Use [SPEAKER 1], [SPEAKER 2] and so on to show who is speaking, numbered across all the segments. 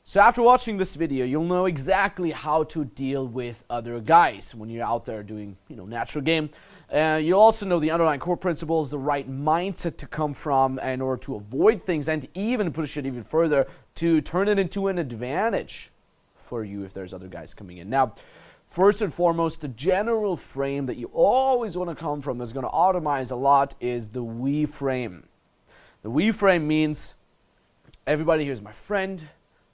[SPEAKER 1] So after watching this video, you'll know exactly how to deal with other guys when you're out there doing, natural game. You'll also know the underlying core principles, the right mindset to come from in order to avoid things and to even push it even further to turn it into an advantage for you if there's other guys coming in. Now, first and foremost, the general frame that you always want to come from that's going to automize a lot is the we frame. The we frame means everybody here is my friend.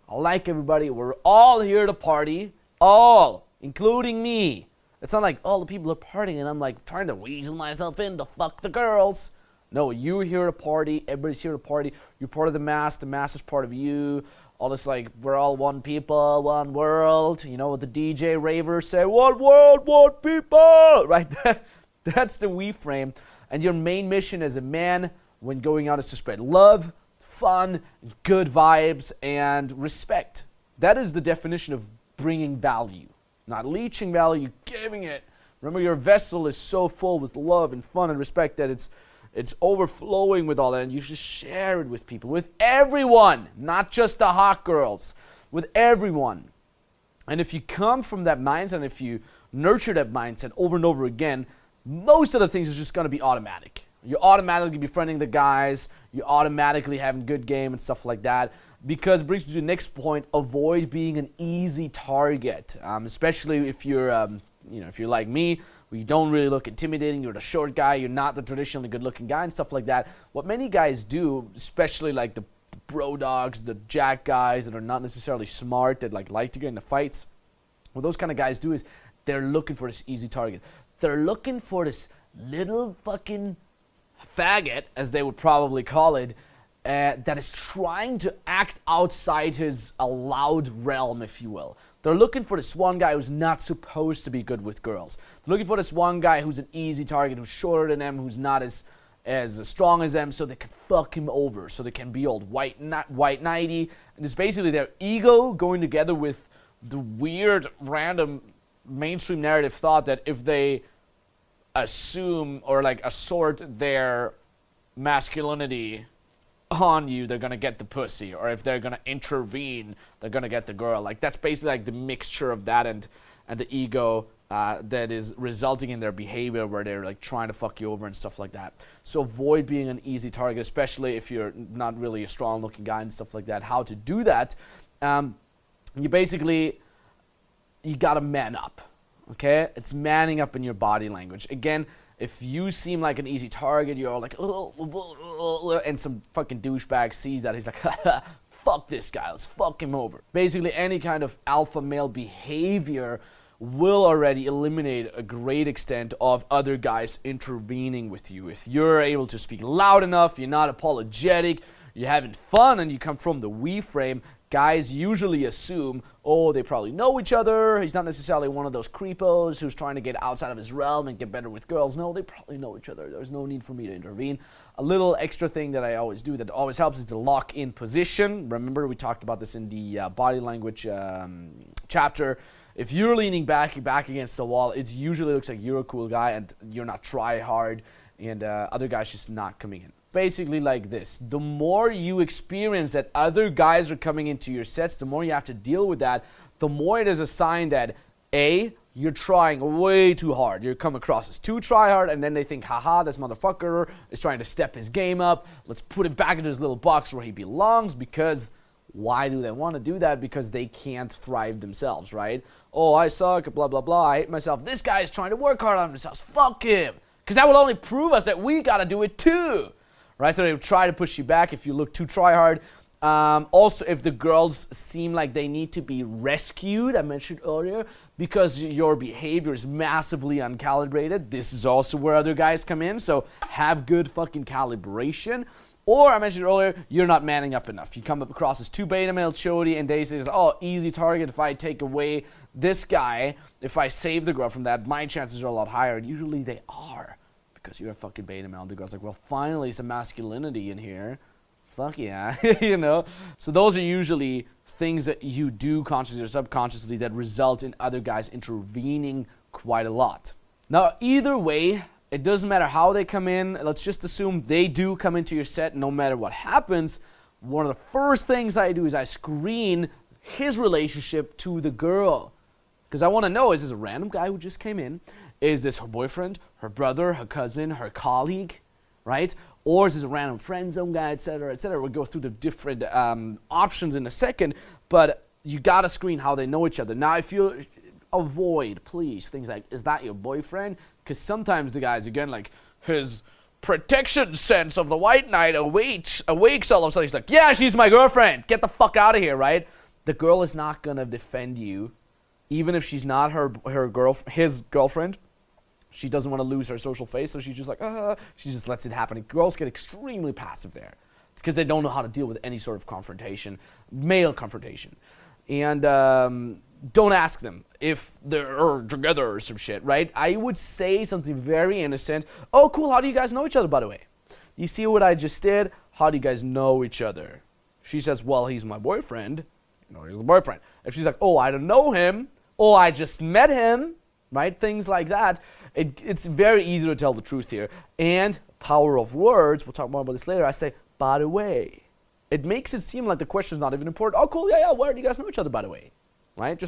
[SPEAKER 1] I like everybody. We're all here to party. All, including me. It's not like all the people are partying and I'm like trying to weasel myself in to fuck the girls. No, you're here to party. Everybody's here to party. You're part of the mass. The mass is part of you. All this like, we're all one people, one world. You know what the DJ ravers say? One world, one people. Right? That's the we frame. And your main mission as a man when going out is to spread love, fun, good vibes, and respect. That is the definition of bringing value. Not leeching value, giving it. Remember, your vessel is so full with love and fun and respect that it's overflowing with all that, and you should share it with people, with everyone, not just the hot girls, with everyone. And if you come from that mindset, and if you nurture that mindset over and over again, most of the things is just going to be automatic. You're automatically befriending the guys. You're automatically having good game and stuff like that. Because it brings me to the next point: avoid being an easy target, especially if you're, if you're like me, where you don't really look intimidating. You're the short guy. You're not the traditionally good-looking guy and stuff like that. What many guys do, especially like the bro dogs, the jack guys that are not necessarily smart, that like to get into fights, what those kind of guys do is they're looking for this easy target. They're looking for this little fucking faggot, as they would probably call it, that is trying to act outside his allowed realm, if you will. They're looking for this one guy who's not supposed to be good with girls. They're looking for this one guy who's an easy target, who's shorter than them, who's not as strong as them, so they can fuck him over, so they can be old white knighty. And it's basically their ego going together with the weird, random, mainstream narrative thought that if they assume or like assort their masculinity on you, they're gonna get the pussy, or if they're gonna intervene, they're gonna get the girl. Like, that's basically like the mixture of that and the ego that is resulting in their behavior, where they're like trying to fuck you over and stuff like that. So avoid being an easy target, especially if you're not really a strong looking guy and stuff like that. How to do that? You gotta man up. Okay? It's manning up in your body language. Again, if you seem like an easy target, you're all like, and some fucking douchebag sees that, he's like, fuck this guy, let's fuck him over. Basically, any kind of alpha male behavior will already eliminate a great extent of other guys intervening with you. If you're able to speak loud enough, you're not apologetic, you're having fun, and you come from the we frame, guys usually assume, oh, they probably know each other. He's not necessarily one of those creepos who's trying to get outside of his realm and get better with girls. No, they probably know each other. There's no need for me to intervene. A little extra thing that I always do that always helps is to lock in position. Remember, we talked about this in the body language chapter. If you're leaning back, you're back against the wall, it usually looks like you're a cool guy and you're not try hard, and other guys just not coming in. Basically like this: the more you experience that other guys are coming into your sets, the more you have to deal with that, the more it is a sign that A, you're trying way too hard. You come across as too try hard, and then they think, haha, this motherfucker is trying to step his game up. Let's put him back into his little box where he belongs. Because why do they want to do that? Because they can't thrive themselves, right? Oh, I suck, blah, blah, blah, I hate myself. This guy is trying to work hard on himself. Fuck him. Because that will only prove us that we got to do it too. Right, so they try to push you back if you look too try-hard. Also, if the girls seem like they need to be rescued, I mentioned earlier, because your behavior is massively uncalibrated, this is also where other guys come in, so have good fucking calibration. Or, I mentioned earlier, you're not manning up enough. You come up across as too beta male chody, and they say, oh, easy target. If I take away this guy, if I save the girl from that, my chances are a lot higher, and usually they are. Because you're a fucking beta male. The girl's like, well, finally some masculinity in here. Fuck yeah, So those are usually things that you do consciously or subconsciously that result in other guys intervening quite a lot. Now, either way, it doesn't matter how they come in. Let's just assume they do come into your set no matter what happens. One of the first things I do is I screen his relationship to the girl. Because I want to know, is this a random guy who just came in? Is this her boyfriend, her brother, her cousin, her colleague, right? Or is this a random friend zone guy, etc., etc.? We'll go through the different options in a second, but you got to screen how they know each other. Now, if you avoid, please, things like, is that your boyfriend? Because sometimes the guys, again, like, his protection sense of the white knight awakes all of a sudden. He's like, yeah, she's my girlfriend. Get the fuck out of here, right? The girl is not going to defend you, even if she's not his girlfriend. She doesn't want to lose her social face, so she's just like, she just lets it happen. Girls get extremely passive there because they don't know how to deal with any sort of confrontation, male confrontation. And don't ask them if they're together or some shit, right? I would say something very innocent. Oh, cool, how do you guys know each other, by the way? You see what I just did? How do you guys know each other? She says, well, he's my boyfriend. You know, he's the boyfriend. If she's like, oh, I don't know him. Oh, I just met him. Right? Things like that. It's very easy to tell the truth here. And power of words, we'll talk more about this later. I say, by the way. It makes it seem like the question's not even important. Oh, cool, yeah, where do you guys know each other, by the way? Right?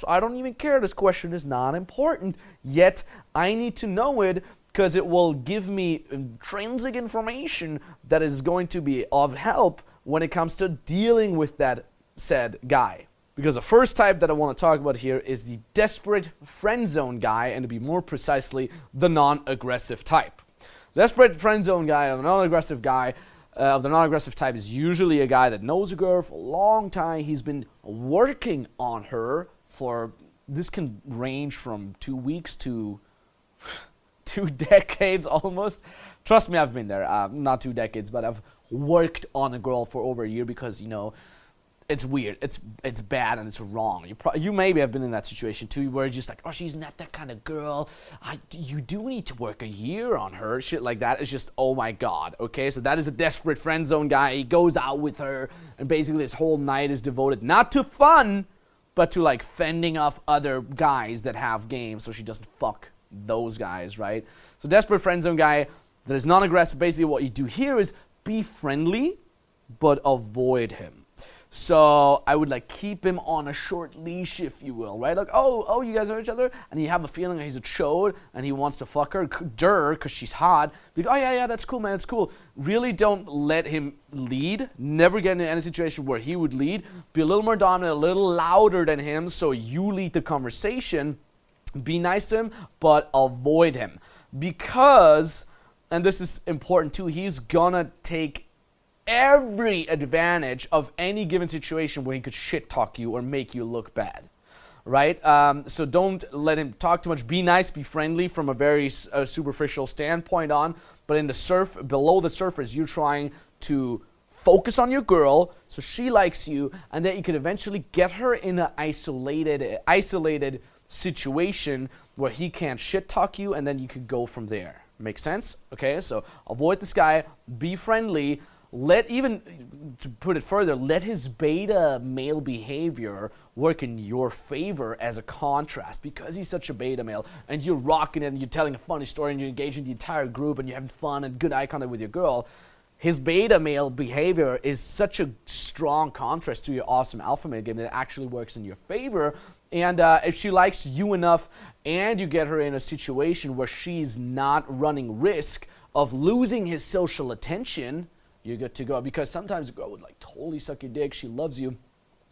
[SPEAKER 1] I don't even care. This question is not important. Yet, I need to know it because it will give me intrinsic information that is going to be of help when it comes to dealing with that said guy. Because the first type that I want to talk about here is the desperate friend zone guy, and to be more precisely, the non-aggressive type. Desperate friend zone guy, or the non-aggressive guy, of the non-aggressive type is usually a guy that knows a girl for a long time. He's been working on her for, this can range from 2 weeks to 2 decades almost. Trust me, I've been there. Not 2 decades, but I've worked on a girl for over a year because, you know, it's weird, it's bad, and it's wrong. You maybe have been in that situation too, where you're just like, oh, she's not that kind of girl. You do need to work a year on her. Shit like that. It's just, oh my god. Okay, so that is a desperate friend zone guy. He goes out with her, and basically his whole night is devoted not to fun, but to like fending off other guys that have game, so she doesn't fuck those guys, right? So desperate friend zone guy that is non-aggressive. Basically, what you do here is be friendly, but avoid him. So I would like keep him on a short leash, if you will, right? Like, oh, you guys know each other, and you have a feeling that he's a chode and he wants to fuck her, because she's hot. Like, oh yeah, that's cool, man, it's cool. Really don't let him lead. Never get into any situation where he would lead. Be a little more dominant, a little louder than him, so you lead the conversation. Be nice to him, but avoid him, because, and this is important too, he's gonna take every advantage of any given situation where he could shit talk you or make you look bad, right? So don't let him talk too much. Be nice, be friendly from a very superficial standpoint on, but in the below the surface, you're trying to focus on your girl so she likes you, and that you could eventually get her in an isolated situation where he can't shit talk you, and then you could go from there. Make sense? Okay, so avoid this guy, be friendly. To put it further, let his beta male behavior work in your favor as a contrast, because he's such a beta male and you're rocking it and you're telling a funny story and you're engaging the entire group and you're having fun and good eye contact with your girl. His beta male behavior is such a strong contrast to your awesome alpha male game that it actually works in your favor. And if she likes you enough and you get her in a situation where she's not running risk of losing his social attention, you're good to go. Because sometimes a girl would like totally suck your dick, she loves you,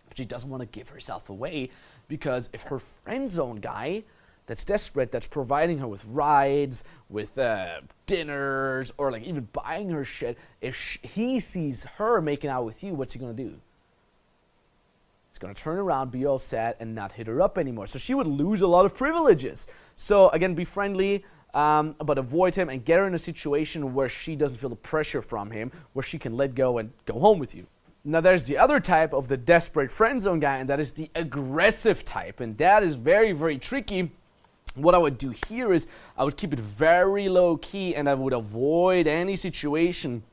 [SPEAKER 1] but she doesn't want to give herself away, because if her friend zone guy that's desperate, that's providing her with rides, with dinners, or like even buying her shit, if he sees her making out with you, what's he gonna do? He's gonna turn around, be all sad, and not hit her up anymore. So she would lose a lot of privileges. So again, be friendly, but avoid him and get her in a situation where she doesn't feel the pressure from him, where she can let go and go home with you. Now there's the other type of the desperate friend zone guy, and that is the aggressive type, and that is very, very tricky. What I would do here is I would keep it very low key, and I would avoid any situation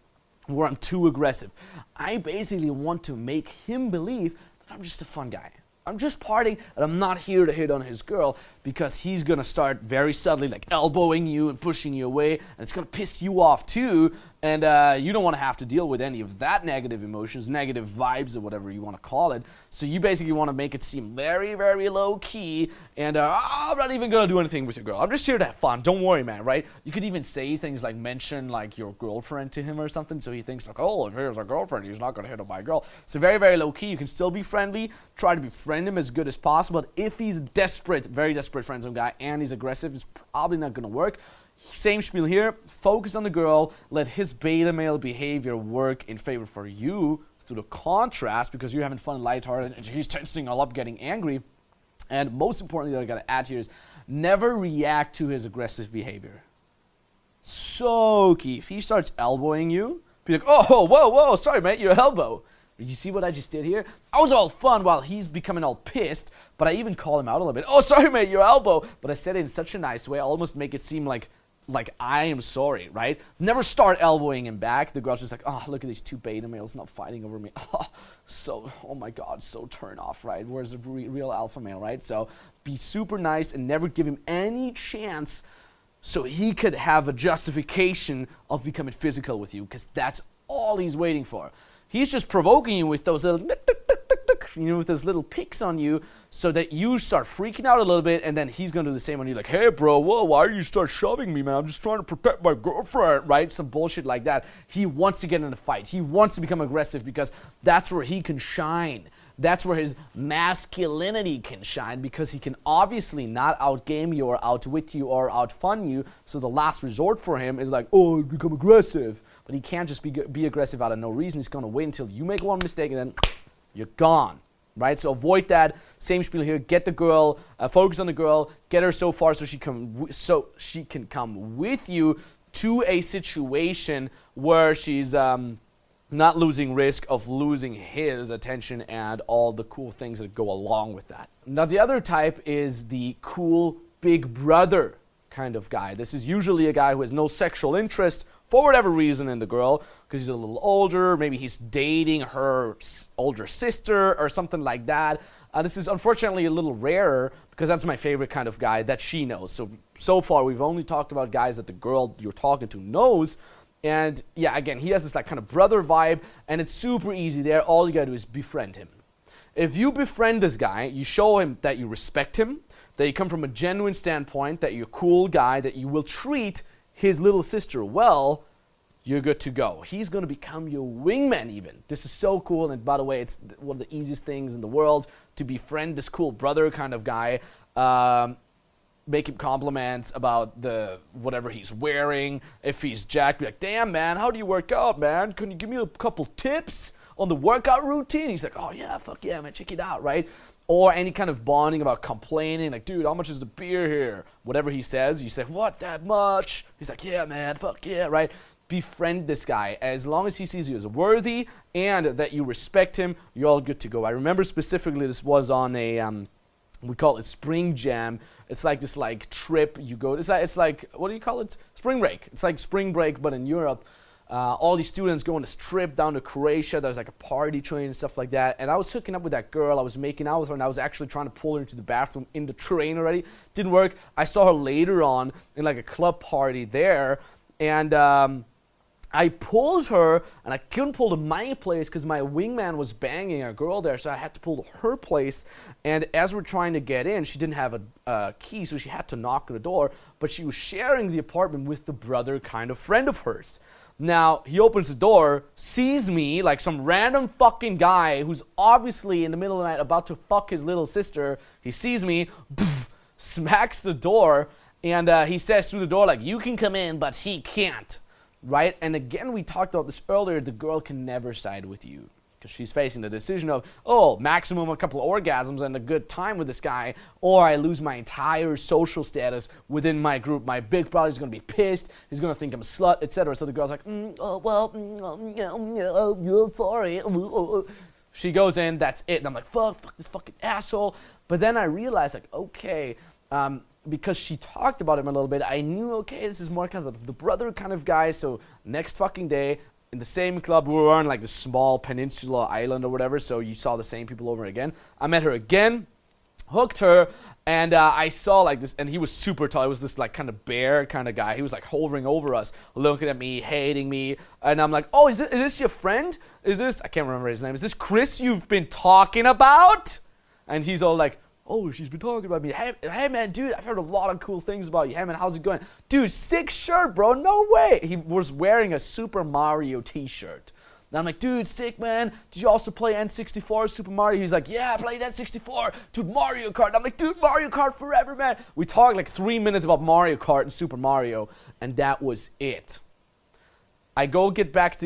[SPEAKER 1] where I'm too aggressive. I basically want to make him believe that I'm just a fun guy. I'm just partying, and I'm not here to hit on his girl, because he's gonna start very subtly like elbowing you and pushing you away, and it's gonna piss you off too, And you don't want to have to deal with any of that negative emotions, negative vibes, or whatever you want to call it. So you basically want to make it seem very, very low key. And I'm not even going to do anything with your girl. I'm just here to have fun. Don't worry, man, right? You could even say things like mention like your girlfriend to him or something. So he thinks like, oh, if here's a girlfriend, he's not going to hit on my girl. So very, very low key. You can still be friendly. Try to befriend him as good as possible. But if he's desperate, very desperate friend zone guy, and he's aggressive, it's probably not going to work. Same spiel here. Focus on the girl. Let his beta male behavior work in favor for you through the contrast, because you're having fun and lighthearted and he's tensing all up, getting angry. And most importantly that I gotta add here is never react to his aggressive behavior. So key. If he starts elbowing you, be like, oh, whoa, sorry, mate, your elbow. You see what I just did here? I was all fun while he's becoming all pissed, but I even call him out a little bit. Oh, sorry, mate, your elbow. But I said it in such a nice way, I almost make it seem like I am sorry, right? Never start elbowing him back. The girl's just like, oh, look at these two beta males not fighting over me. Oh my God, so turn off, right? Where's the real alpha male, right? So be super nice and never give him any chance so he could have a justification of becoming physical with you, because that's all he's waiting for. He's just provoking you with those little, with those little picks on you, so that you start freaking out a little bit, and then he's gonna do the same on you, like, hey, bro, whoa, why are you start shoving me, man? I'm just trying to protect my girlfriend, right? Some bullshit like that. He wants to get in a fight. He wants to become aggressive because that's where he can shine. That's where his masculinity can shine, because he can obviously not outgame you or outwit you or outfun you. So the last resort for him is like, oh, become aggressive. But he can't just be aggressive out of no reason. He's going to wait until you make one mistake and then you're gone, right? So avoid that. Same spiel here. Get the girl, focus on the girl, get her so far so she can come with you to a situation where she's not losing risk of losing his attention and all the cool things that go along with that. Now, the other type is the cool big brother kind of guy. This is usually a guy who has no sexual interest for whatever reason in the girl, because he's a little older, maybe he's dating her older sister or something like that. This is unfortunately a little rarer, because that's my favorite kind of guy that she knows. So far, we've only talked about guys that the girl you're talking to knows. And yeah, again, he has this like kind of brother vibe, and it's super easy there. All you gotta do is befriend him. If you befriend this guy, you show him that you respect him, that you come from a genuine standpoint, that you're a cool guy, that you will treat his little sister well, you're good to go. He's gonna become your wingman even. This is so cool, and by the way, it's one of the easiest things in the world to befriend this cool brother kind of guy. Make him compliments about whatever he's wearing. If he's jacked, be like, damn, man, how do you work out, man? Can you give me a couple tips on the workout routine? He's like, oh yeah, fuck yeah, man, check it out, right? Or any kind of bonding about complaining, like, dude, how much is the beer here? Whatever he says, you say, what, that much? He's like, yeah, man, fuck yeah, right? Befriend this guy. As long as he sees you as worthy and that you respect him, you're all good to go. I remember specifically this was on a we call it Spring Jam. It's like this like trip you go. It's like what do you call it? Spring break. It's like spring break, but in Europe. All these students go on this trip down to Croatia. There's like a party train and stuff like that. And I was hooking up with that girl. I was making out with her, and I was actually trying to pull her into the bathroom in the train already. Didn't work. I saw her later on in like a club party there, and I pulled her, and I couldn't pull to my place because my wingman was banging a girl there, so I had to pull to her place. And as we're trying to get in, she didn't have a key, so she had to knock on the door, but she was sharing the apartment with the brother kind of friend of hers. Now, he opens the door, sees me, like some random fucking guy who's obviously in the middle of the night about to fuck his little sister. He sees me, smacks the door, and he says through the door, like, you can come in, but he can't. Right? And again, we talked about this earlier, the girl can never side with you because she's facing the decision of, oh, maximum a couple of orgasms and a good time with this guy, or I lose my entire social status within my group. My big brother's going to be pissed. He's going to think I'm a slut, etc. So the girl's like, sorry. She goes in, that's it. And I'm like, fuck this fucking asshole. But then I realized, like, okay, because she talked about him a little bit, I knew, okay, this is more kind of the brother kind of guy. So next fucking day, in the same club, we were on like this small peninsula island or whatever, so you saw the same people over again. I met her again. hooked her, and I saw like this, and he was super tall. It was this like kind of bear kind of guy. He was like hovering over us, looking at me, hating me, and I'm like, oh, is this your friend? Is this, I can't remember his name, is this Chris you've been talking about? And he's all like, oh, she's been talking about me. Hey man, dude, I've heard a lot of cool things about you. Hey man, how's it going? Dude, sick shirt, bro, no way. He was wearing a Super Mario t-shirt. And I'm like, dude, sick, man. Did you also play N64 Super Mario? He's like, yeah, I played N64. Dude, Mario Kart. I'm like, dude, Mario Kart forever, man. We talked like 3 minutes about Mario Kart and Super Mario, and that was it. I go give back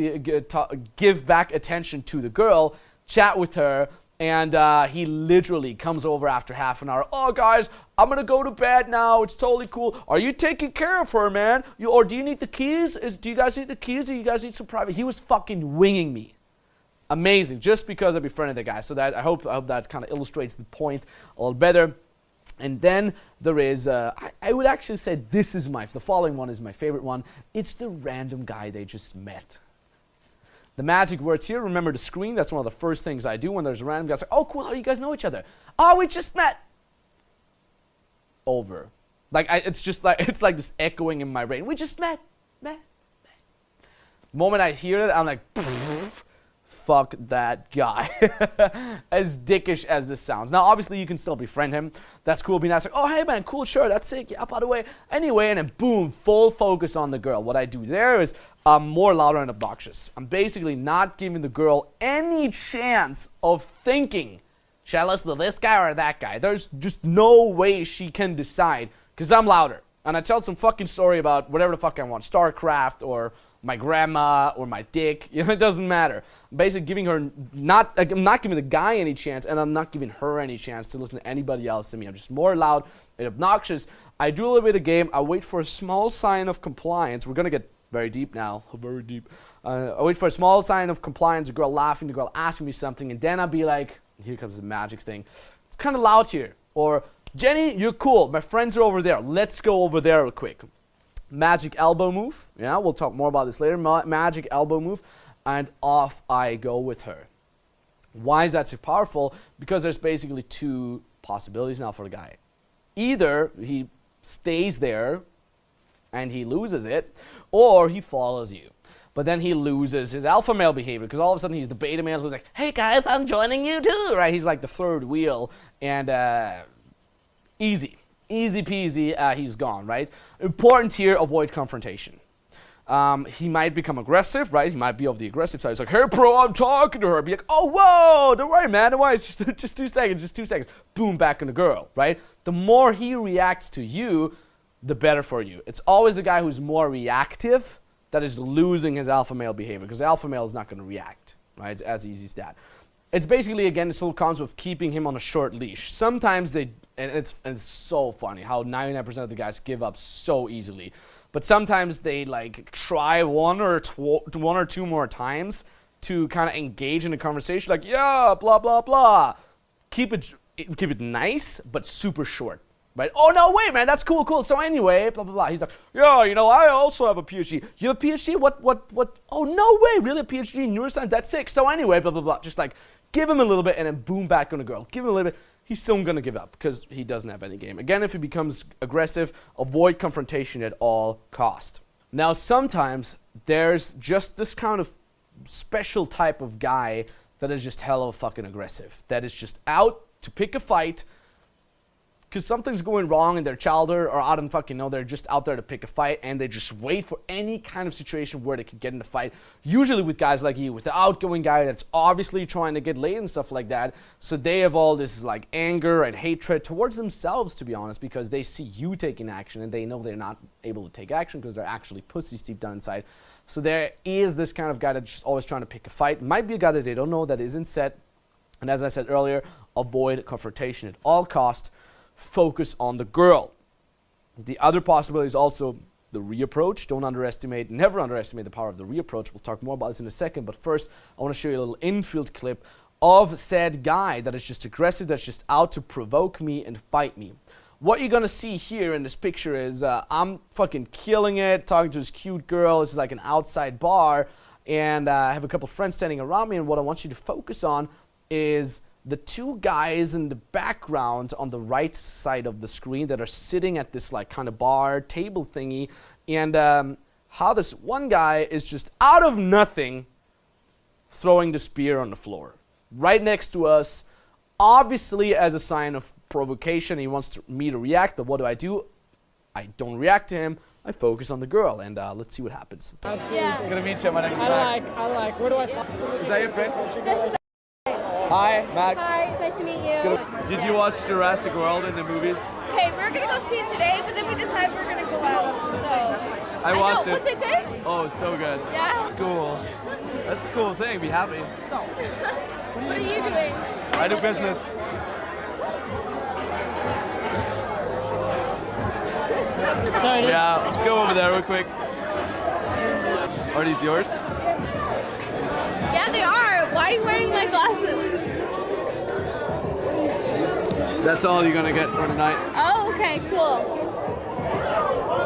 [SPEAKER 1] attention to the girl, chat with her, and he literally comes over after half an hour. Oh, guys, I'm going to go to bed now. It's totally cool. Are you taking care of her, man? Or do you need the keys? Do you guys need the keys? Do you guys need some private? He was fucking winging me. Amazing. Just because I befriended the guy. So that I hope that kind of illustrates the point a little better. And then there is, I would actually say the following one is my favorite one. It's the random guy they just met. The magic words here, remember the screen, that's one of the first things I do when there's a random guy. It's like, oh cool, how do you guys know each other? Oh, we just met. Over. Like, it's just like, it's like just echoing in my brain. We just met. The moment I hear it, I'm like, fuck that guy. As dickish as this sounds. Now, obviously, you can still befriend him. That's cool. Be nice. Like, oh, hey, man, cool, sure, that's sick. Yeah, by the way. Anyway, and then boom, full focus on the girl. What I do there is I'm more louder and obnoxious. I'm basically not giving the girl any chance of thinking, should I listen to this guy or that guy? There's just no way she can decide because I'm louder. And I tell some fucking story about whatever the fuck I want. StarCraft or my grandma or my dick. You know, it doesn't matter. I'm basically giving her I'm not giving the guy any chance, and I'm not giving her any chance to listen to anybody else than me. I'm just more loud and obnoxious. I do a little bit of game. I wait for a small sign of compliance. We're going to get very deep now. Very deep. I wait for a small sign of compliance, a girl laughing, the girl asking me something, and then I'll be like, here comes the magic thing. It's kind of loud here. Or, Jenny, you're cool. My friends are over there. Let's go over there real quick. Magic elbow move. Yeah, we'll talk more about this later. Magic elbow move. And off I go with her. Why is that so powerful? Because there's basically two possibilities now for the guy. Either he stays there and he loses it, or he follows you. But then he loses his alpha male behavior because all of a sudden he's the beta male who's like, hey guys, I'm joining you too, right? He's like the third wheel, and easy peasy, he's gone, right? Important here, avoid confrontation. He might become aggressive, right? He might be of the aggressive side. He's like, hey bro, I'm talking to her. Be like, oh whoa, don't worry man, don't worry, it's just 2 seconds. Boom, back on the girl, right? The more he reacts to you, the better for you. It's always the guy who's more reactive that is losing his alpha male behavior, because the alpha male is not going to react, right? It's as easy as that. It's basically, again, this whole concept of keeping him on a short leash. Sometimes they, and it's so funny how 99% of the guys give up so easily, but sometimes they like try one or two more times to kind of engage in a conversation, like, yeah, blah blah blah. Keep it nice, but super short. Right? Oh, no, wait, man, that's cool. So anyway, blah, blah, blah. He's like, yeah, you know, I also have a PhD. You have a PhD? What? Oh, no way, really, a PhD in neuroscience? That's sick. So anyway, blah, blah, blah. Just like, give him a little bit and then boom, back on the girl. Give him a little bit. He's still going to give up because he doesn't have any game. Again, if he becomes aggressive, avoid confrontation at all cost. Now, sometimes there's just this kind of special type of guy that is just hella fucking aggressive. That is just out to pick a fight, because something's going wrong in their childhood, or I don't fucking know, they're just out there to pick a fight, and they just wait for any kind of situation where they could get in a fight, usually with guys like you, with the outgoing guy that's obviously trying to get laid and stuff like that. So they have all this like anger and hatred towards themselves, to be honest, because they see you taking action, and they know they're not able to take action because they're actually pussies deep down inside. So there is this kind of guy that's just always trying to pick a fight. Might be a guy that they don't know, that isn't set. And as I said earlier, avoid confrontation at all costs. Focus on the girl. The other possibility is also the reapproach. Never underestimate the power of the reapproach. We'll talk more about this in a second, but first I want to show you a little infield clip of said guy that is just aggressive, that's just out to provoke me and fight me. What you're gonna see here in this picture is I'm fucking killing it, talking to this cute girl. This is like an outside bar, and I have a couple friends standing around me, and what I want you to focus on is the two guys in the background on the right side of the screen that are sitting at this like kind of bar table thingy, and how this one guy is just out of nothing throwing the spear on the floor right next to us, obviously as a sign of provocation. He wants me to react, but what do? I don't react to him. I focus on the girl, and let's see what happens.
[SPEAKER 2] Absolutely.
[SPEAKER 3] Yeah.
[SPEAKER 2] Good to meet you. My name is Max.
[SPEAKER 3] I like. Where do I find?
[SPEAKER 2] Is that your friend?
[SPEAKER 3] This is
[SPEAKER 2] Hi, Max.
[SPEAKER 3] Hi, it's nice to meet you.
[SPEAKER 2] Did you watch Jurassic World in the movies?
[SPEAKER 3] Okay, we're gonna go see it today, but then we decided we're gonna go out. So
[SPEAKER 2] I watched
[SPEAKER 3] know.
[SPEAKER 2] it.
[SPEAKER 3] Was it good?
[SPEAKER 2] Oh, so good.
[SPEAKER 3] Yeah.
[SPEAKER 2] It's cool. That's a cool thing. Be happy.
[SPEAKER 3] What are you doing?
[SPEAKER 2] I do business.
[SPEAKER 3] Sorry.
[SPEAKER 2] Yeah, let's go over there real quick. Are these yours?
[SPEAKER 3] Yeah, they are. Why are you wearing my glasses?
[SPEAKER 2] That's all you're gonna get for the night.
[SPEAKER 3] Oh, okay, cool.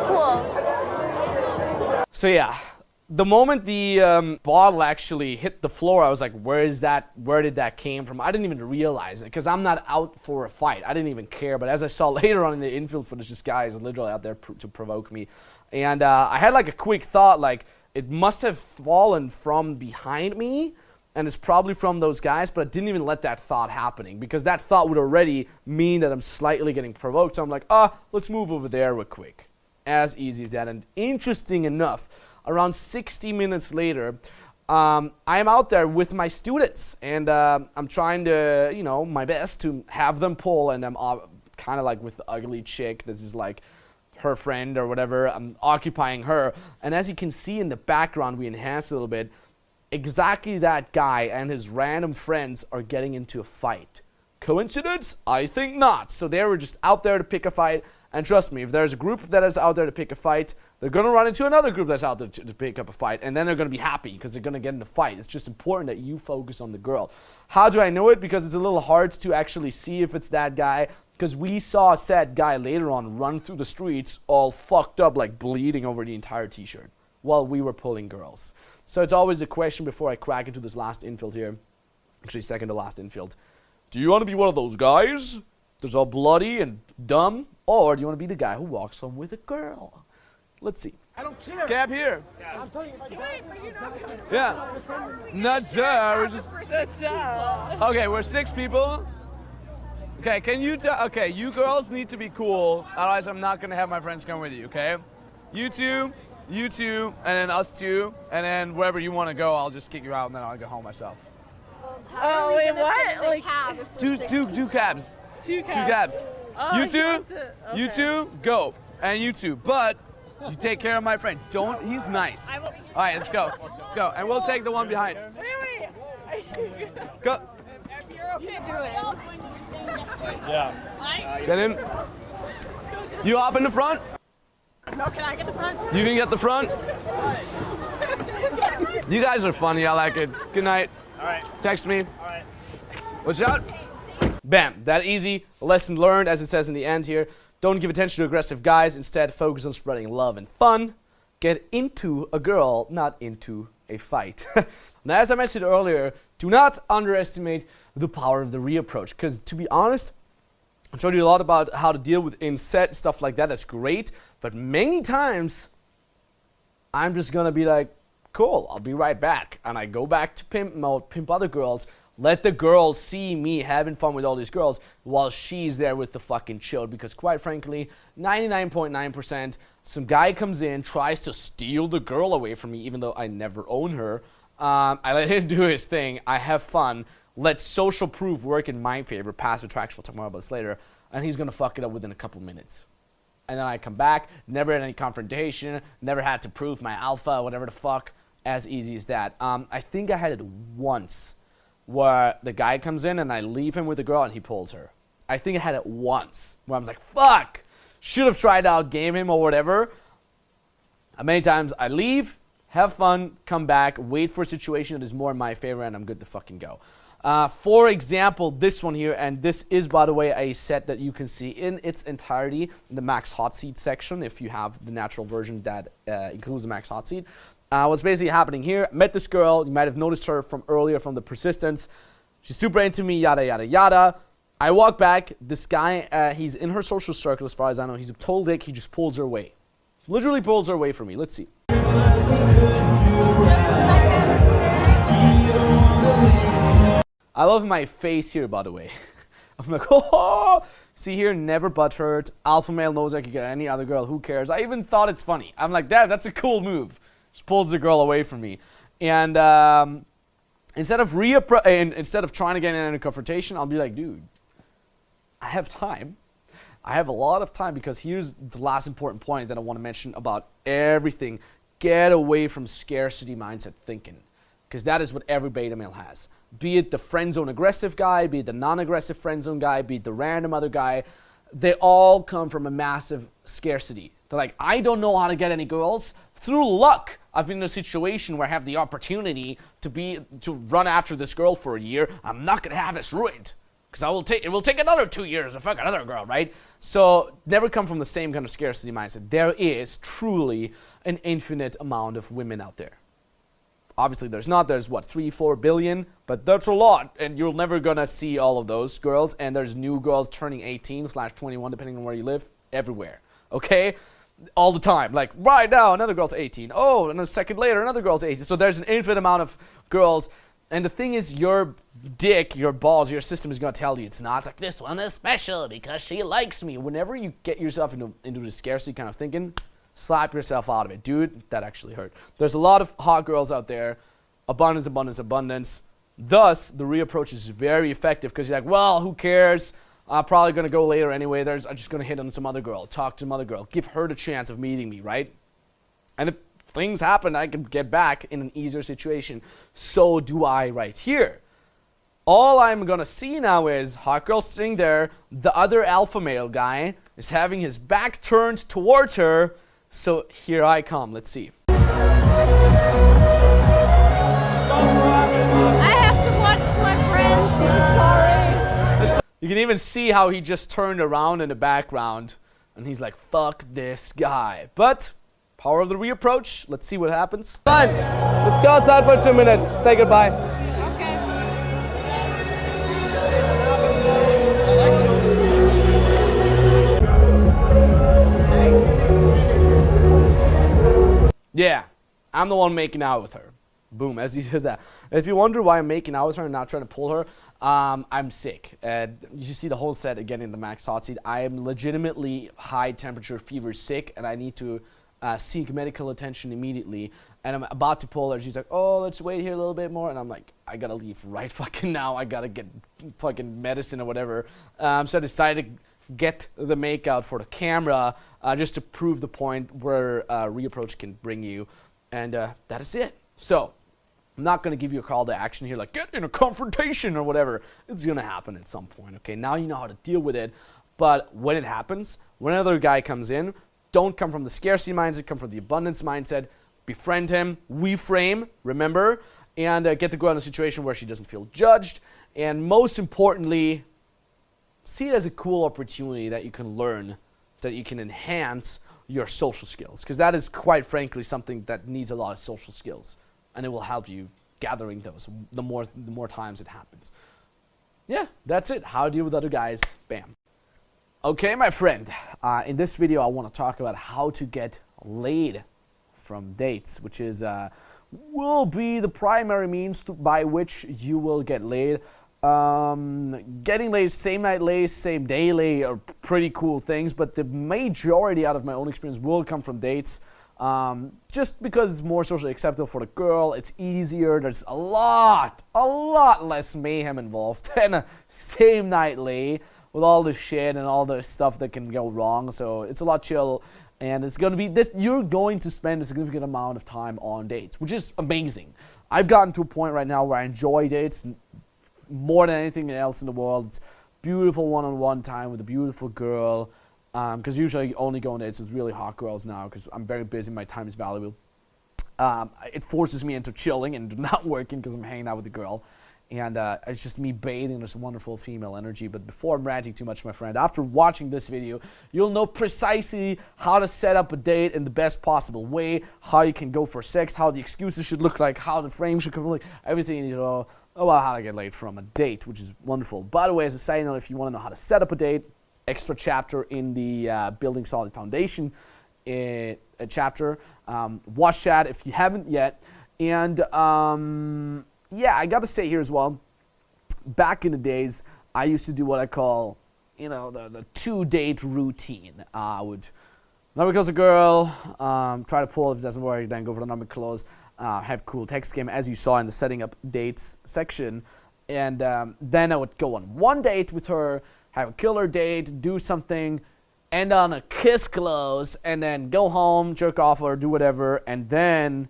[SPEAKER 3] Cool.
[SPEAKER 1] So yeah, the moment the bottle actually hit the floor, I was like, where did that came from? I didn't even realize it, because I'm not out for a fight. I didn't even care, but as I saw later on in the infield footage, this guy is literally out there to provoke me. And I had like a quick thought, like, it must have fallen from behind me, and it's probably from those guys, but I didn't even let that thought happening, because that thought would already mean that I'm slightly getting provoked. So I'm like, let's move over there real quick. As easy as that. And interesting enough, around 60 minutes later, I'm out there with my students, and I'm trying to, my best to have them pull, and I'm kind of like with the ugly chick. This is like her friend or whatever. I'm occupying her, and as you can see in the background, we enhanced a little bit. Exactly that guy and his random friends are getting into a fight. Coincidence? I think not. So they were just out there to pick a fight. And trust me, if there's a group that is out there to pick a fight, they're going to run into another group that's out there to pick up a fight. And then they're going to be happy because they're going to get in a fight. It's just important that you focus on the girl. How do I know it? Because it's a little hard to actually see if it's that guy. Because we saw a sad guy later on run through the streets all fucked up, like bleeding over the entire t-shirt while we were pulling girls. So it's always a question before I crack into this last infield here. Actually, second to last infield. Do you want to be one of those guys that's all bloody and dumb? Or do you want to be the guy who walks home with a girl? Let's see.
[SPEAKER 4] I don't care.
[SPEAKER 2] Gab here.
[SPEAKER 4] I'm telling you, if I can.
[SPEAKER 2] Yeah. Not sure. We're just. Okay, we're 6 people. Okay, can you okay, you girls need to be cool, otherwise I'm not gonna have my friends come with you, okay? You two, and then us 2, and then wherever you wanna go, I'll just kick you out and then I'll go home myself.
[SPEAKER 5] Oh, wait, what?
[SPEAKER 2] Two cabs.
[SPEAKER 5] Two
[SPEAKER 2] Two cabs.
[SPEAKER 5] Oh,
[SPEAKER 2] you two,
[SPEAKER 5] okay.
[SPEAKER 2] you two, go. And you two, but you take care of my friend. Don't, he's nice. All right, let's go. Let's go. And we'll take the one behind.
[SPEAKER 5] Wait.
[SPEAKER 2] Go.
[SPEAKER 4] Yeah.
[SPEAKER 2] Get in. You hop in the front.
[SPEAKER 5] No, can I get the front?
[SPEAKER 2] You can get the front. You guys are funny. I like it. Good night.
[SPEAKER 4] All right.
[SPEAKER 2] Text me.
[SPEAKER 4] All right.
[SPEAKER 1] Watch out. Bam. That easy. Lesson learned, as it says in the end here. Don't give attention to aggressive guys. Instead, focus on spreading love and fun. Get into a girl, not into a fight. Now, as I mentioned earlier, do not underestimate the power of the reapproach. Because to be honest, I showed you a lot about how to deal with inset, stuff like that. That's great. But many times, I'm just going to be like, cool, I'll be right back. And I go back to pimp mode, pimp other girls. Let the girl see me having fun with all these girls while she's there with the fucking chill. Because quite frankly, 99.9%, some guy comes in, tries to steal the girl away from me, even though I never own her. I let him do his thing. I have fun. Let social proof work in my favor. Passive attraction, we'll talk more about this later. And he's going to fuck it up within a couple minutes. And then I come back, never had any confrontation, never had to prove my alpha, whatever the fuck. As easy as that. I think I had it once where the guy comes in and I leave him with the girl and he pulls her. I think I had it once where I was like, fuck, should have tried to outgame him or whatever. And many times I leave, have fun, come back, wait for a situation that is more in my favor, and I'm good to fucking go. For example, this one here, and this is, by the way, a set that you can see in its entirety in the Max Hot Seat section if you have the natural version that includes the Max Hot Seat. What's basically happening here, met this girl, you might have noticed her from earlier from the persistence. She's super into me, yada, yada, yada. I walk back. This guy, he's in her social circle as far as I know. He's a total dick. He just pulls her away. Literally pulls her away from me. Let's see. I love my face here, by the way. I'm like, oh, see here, never butthurt. Alpha male knows I could get any other girl. Who cares? I even thought it's funny. I'm like, Dad, that's a cool move. Just pulls the girl away from me. And instead of trying to get in a confrontation, I'll be like, dude, I have time. I have a lot of time, because here's the last important point that I want to mention about everything. Get away from scarcity mindset thinking, because that is what every beta male has. Be it the friend zone aggressive guy, be it the non-aggressive friend zone guy, be it the random other guy, they all come from a massive scarcity. They're like, I don't know how to get any girls. Through luck, I've been in a situation where I have the opportunity to run after this girl for a year. I'm not gonna have this ruined, because it will take another 2 years to fuck another girl, right? So never come from the same kind of scarcity mindset. There is truly an infinite amount of women out there. Obviously, there's what, 3-4 billion, but that's a lot, and you're never gonna see all of those girls. And there's new girls turning 18/21, depending on where you live, everywhere. Okay, all the time. Like right now, another girl's 18. Oh, and a second later, another girl's 18. So there's an infinite amount of girls. And the thing is, your dick, your balls, your system is gonna tell you it's not. It's like, this one is special because she likes me. Whenever you get yourself into the scarcity kind of thinking, slap yourself out of it. Dude, that actually hurt. There's a lot of hot girls out there. Abundance, abundance, abundance. Thus, the reapproach is very effective, because you're like, well, who cares? I'm probably going to go later anyway. I'm just going to hit on some other girl, talk to some other girl, give her the chance of meeting me, right? And if things happen, I can get back in an easier situation. So do I right here. All I'm going to see now is hot girl sitting there. The other alpha male guy is having his back turned towards her. So here I come. Let's see.
[SPEAKER 5] I have to watch my friends. I'm sorry.
[SPEAKER 1] You can even see how he just turned around in the background, and he's like, fuck this guy. But power of the reapproach. Let's see what happens.
[SPEAKER 2] Fine. Let's go outside for 2 minutes. Say goodbye.
[SPEAKER 5] Okay.
[SPEAKER 1] Yeah, I'm the one making out with her. Boom, as he says that. If you wonder why I'm making out with her and not trying to pull her, I'm sick. You see the whole set again in the Max Hot Seat. I am legitimately high temperature fever sick, and I need to seek medical attention immediately. And I'm about to pull her. She's like, oh, let's wait here a little bit more. And I'm like, I gotta leave right fucking now. I gotta get fucking medicine or whatever. So I decided to get the makeout for the camera just to prove the point where reapproach can bring you. And that is it. So I'm not going to give you a call to action here like get in a confrontation or whatever. It's going to happen at some point. Okay, now you know how to deal with it. But when it happens, when another guy comes in, don't come from the scarcity mindset, come from the abundance mindset. Befriend him, reframe, remember, and get the girl in a situation where she doesn't feel judged. And most importantly, see it as a cool opportunity that you can learn, that you can enhance your social skills, because that is quite frankly something that needs a lot of social skills, and it will help you gathering those the more times it happens. Yeah, that's it. How to deal with other guys. Bam. Okay, my friend. In this video, I want to talk about how to get laid from dates, which is will be the primary means by which you will get laid. Getting laid, same night laid, same day laid are pretty cool things, but the majority out of my own experience will come from dates. Just because it's more socially acceptable for the girl, it's easier, there's a lot less mayhem involved than a same night lay with all the shit and all the stuff that can go wrong. So it's a lot chill, and it's going to be this. You're going to spend a significant amount of time on dates, which is amazing. I've gotten to a point right now where I enjoy dates more than anything else in the world. It's beautiful one-on-one time with a beautiful girl, because usually I only go on dates with really hot girls now because I'm very busy, my time is valuable. It forces me into chilling and not working because I'm hanging out with the girl, and it's just me bathing this wonderful female energy. But before I'm ranting too much, my friend, after watching this video, you'll know precisely how to set up a date in the best possible way, how you can go for sex, how the excuses should look like, how the frame should look like, everything you need to know. about how to get laid from a date, which is wonderful. By the way, as a side note, if you want to know how to set up a date, extra chapter in the Building Solid Foundation chapter. Watch that if you haven't yet. And yeah, I got to say here as well, back in the days, I used to do what I call, the 2-date routine. I would number close a girl, try to pull. If it doesn't work, then go for the number close. Have cool text game, as you saw in the setting up dates section. And then I would go on one date with her, have a killer date, do something, end on a kiss close, and then go home, jerk off, or do whatever, and then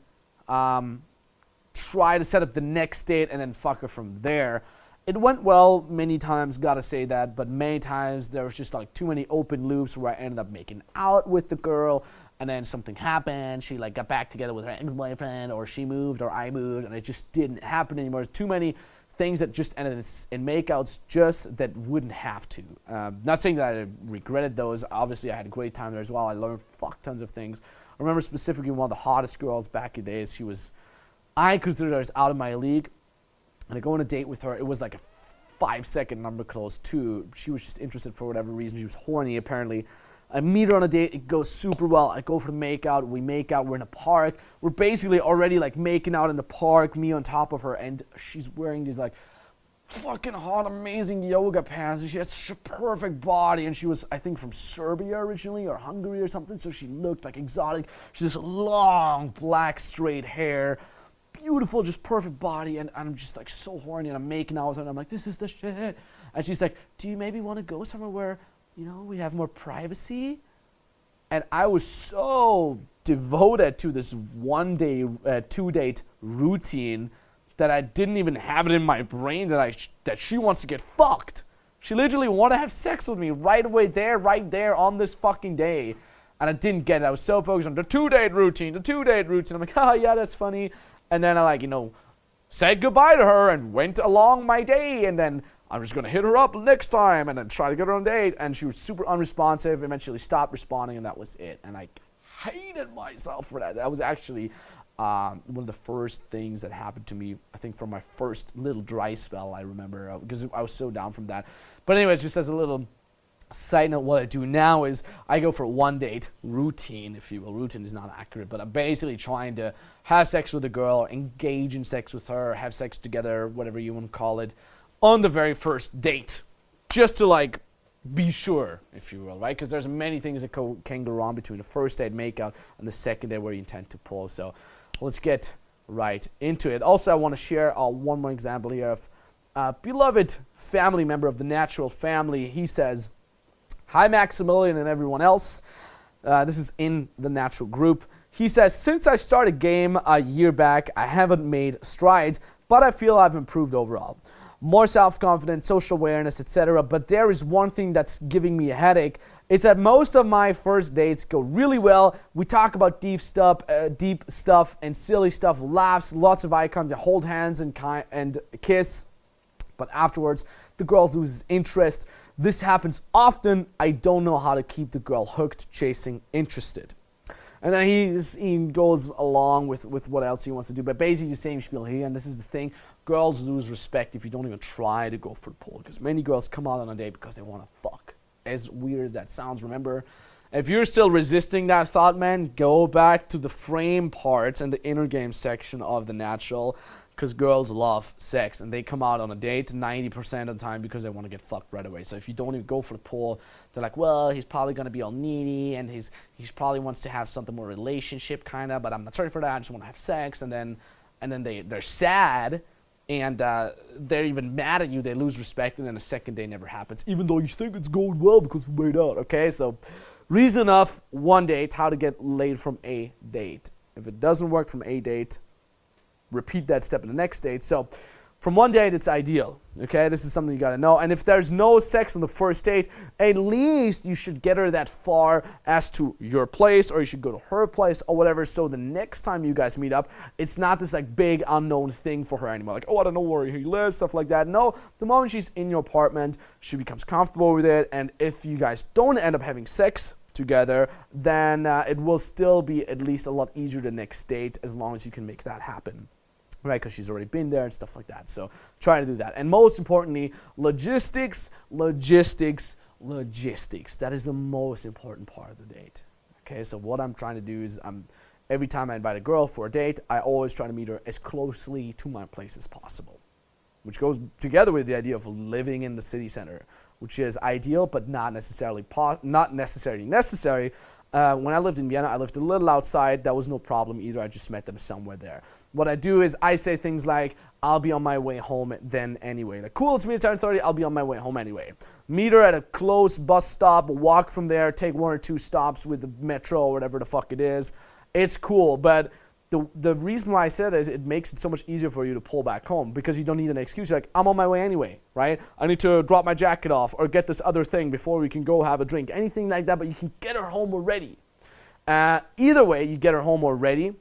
[SPEAKER 1] try to set up the next date and then fuck her from there. It went well many times, gotta say that, but many times there was just like too many open loops where I ended up making out with the girl, and then something happened, she like got back together with her ex-boyfriend, or she moved, or I moved, and it just didn't happen anymore. There's too many things that just ended in makeouts just that wouldn't have to. Not saying that I regretted those. Obviously, I had a great time there as well. I learned fuck tons of things. I remember specifically one of the hottest girls back in the days. I considered her as out of my league. And I go on a date with her. It was like a 5-second number close too. She was just interested for whatever reason. She was horny apparently. I meet her on a date. It goes super well. I go for the makeout. We make out. We're in a park. We're basically already like making out in the park, me on top of her. And she's wearing these like fucking hot, amazing yoga pants. She has such a perfect body. And she was, I think, from Serbia originally or Hungary or something. So she looked like exotic. She has long, black, straight hair. Beautiful, just perfect body, and I'm just like so horny, and I'm making out with her, and I'm like, this is the shit. And she's like, do you maybe want to go somewhere where, we have more privacy? And I was so devoted to this 2-date routine that I didn't even have it in my brain that she wants to get fucked. She literally wanted to have sex with me right there on this fucking day. And I didn't get it. I was so focused on the 2-date routine. I'm like, yeah, that's funny. And then I said goodbye to her and went along my day. And then I'm just going to hit her up next time and then try to get her on a date. And she was super unresponsive, eventually stopped responding, and that was it. And I hated myself for that. That was actually one of the first things that happened to me, I think, from my first little dry spell, I remember, because I was so down from that. But anyways, just as a little side note, what I do now is I go for a 1-date routine, if you will. Routine is not accurate, but I'm basically trying to have sex with a girl, engage in sex with her, have sex together, whatever you want to call it, on the very first date, just to be sure, if you will, right? Because there's many things that can go wrong between the first date makeout and the second date where you intend to pull. So let's get right into it. Also, I want to share one more example here of a beloved family member of the Natural family. He says, hi, Maximilian and everyone else. This is in the Natural group. He says, since I started game a year back, I haven't made strides, but I feel I've improved overall. More self-confidence, social awareness, etc. But there is one thing that's giving me a headache. It's that most of my first dates go really well. We talk about deep stuff and silly stuff, laughs, lots of eye contact, hold hands and kiss. But afterwards, the girl loses interest. This happens often. I don't know how to keep the girl hooked, chasing, interested. And then he goes along with what else he wants to do. But basically the same spiel here, and this is the thing. Girls lose respect if you don't even try to go for the pole. Because many girls come out on a date because they want to fuck. As weird as that sounds, remember, if you're still resisting that thought, man, go back to the frame parts and the inner game section of the Natural. Because girls love sex, and they come out on a date 90% of the time because they want to get fucked right away. So if you don't even go for the pull, they're like, well, he's probably going to be all needy, and he's probably wants to have something more relationship kind of, but I'm not ready for that. I just want to have sex, and then they're sad, and they're even mad at you. They lose respect, and then the second day never happens, even though you think it's going well because we made out. Okay, so reason enough, 1 date, how to get laid from a date. If it doesn't work from a date, repeat that step in the next date. So from 1 date, it's ideal. Okay, this is something you got to know. And if there's no sex on the first date, at least you should get her that far as to your place, or you should go to her place or whatever. So the next time you guys meet up, it's not this big unknown thing for her anymore. I don't know where he lives, stuff like that. No, the moment she's in your apartment, she becomes comfortable with it. And if you guys don't end up having sex together, then it will still be at least a lot easier the next date, as long as you can make that happen. right? Because she's already been there and stuff like that. So try to do that. And most importantly, logistics. That is the most important part of the date. Okay, so what I'm trying to do is every time I invite a girl for a date, I always try to meet her as closely to my place as possible, which goes together with the idea of living in the city center, which is ideal but not necessarily necessary. When I lived in Vienna, I lived a little outside. That was no problem either. I just met them somewhere there. What I do is I say things like, I'll be on my way home then anyway. Like, cool, it's me at 7:30, I'll be on my way home anyway. Meet her at a close bus stop, walk from there, take 1 or 2 stops with the metro or whatever the fuck it is. It's cool, but the reason why I said it is it makes it so much easier for you to pull back home because you don't need an excuse. You're like, I'm on my way anyway, right? I need to drop my jacket off or get this other thing before we can go have a drink. Anything like that, but you can get her home already. Either way, you get her home already,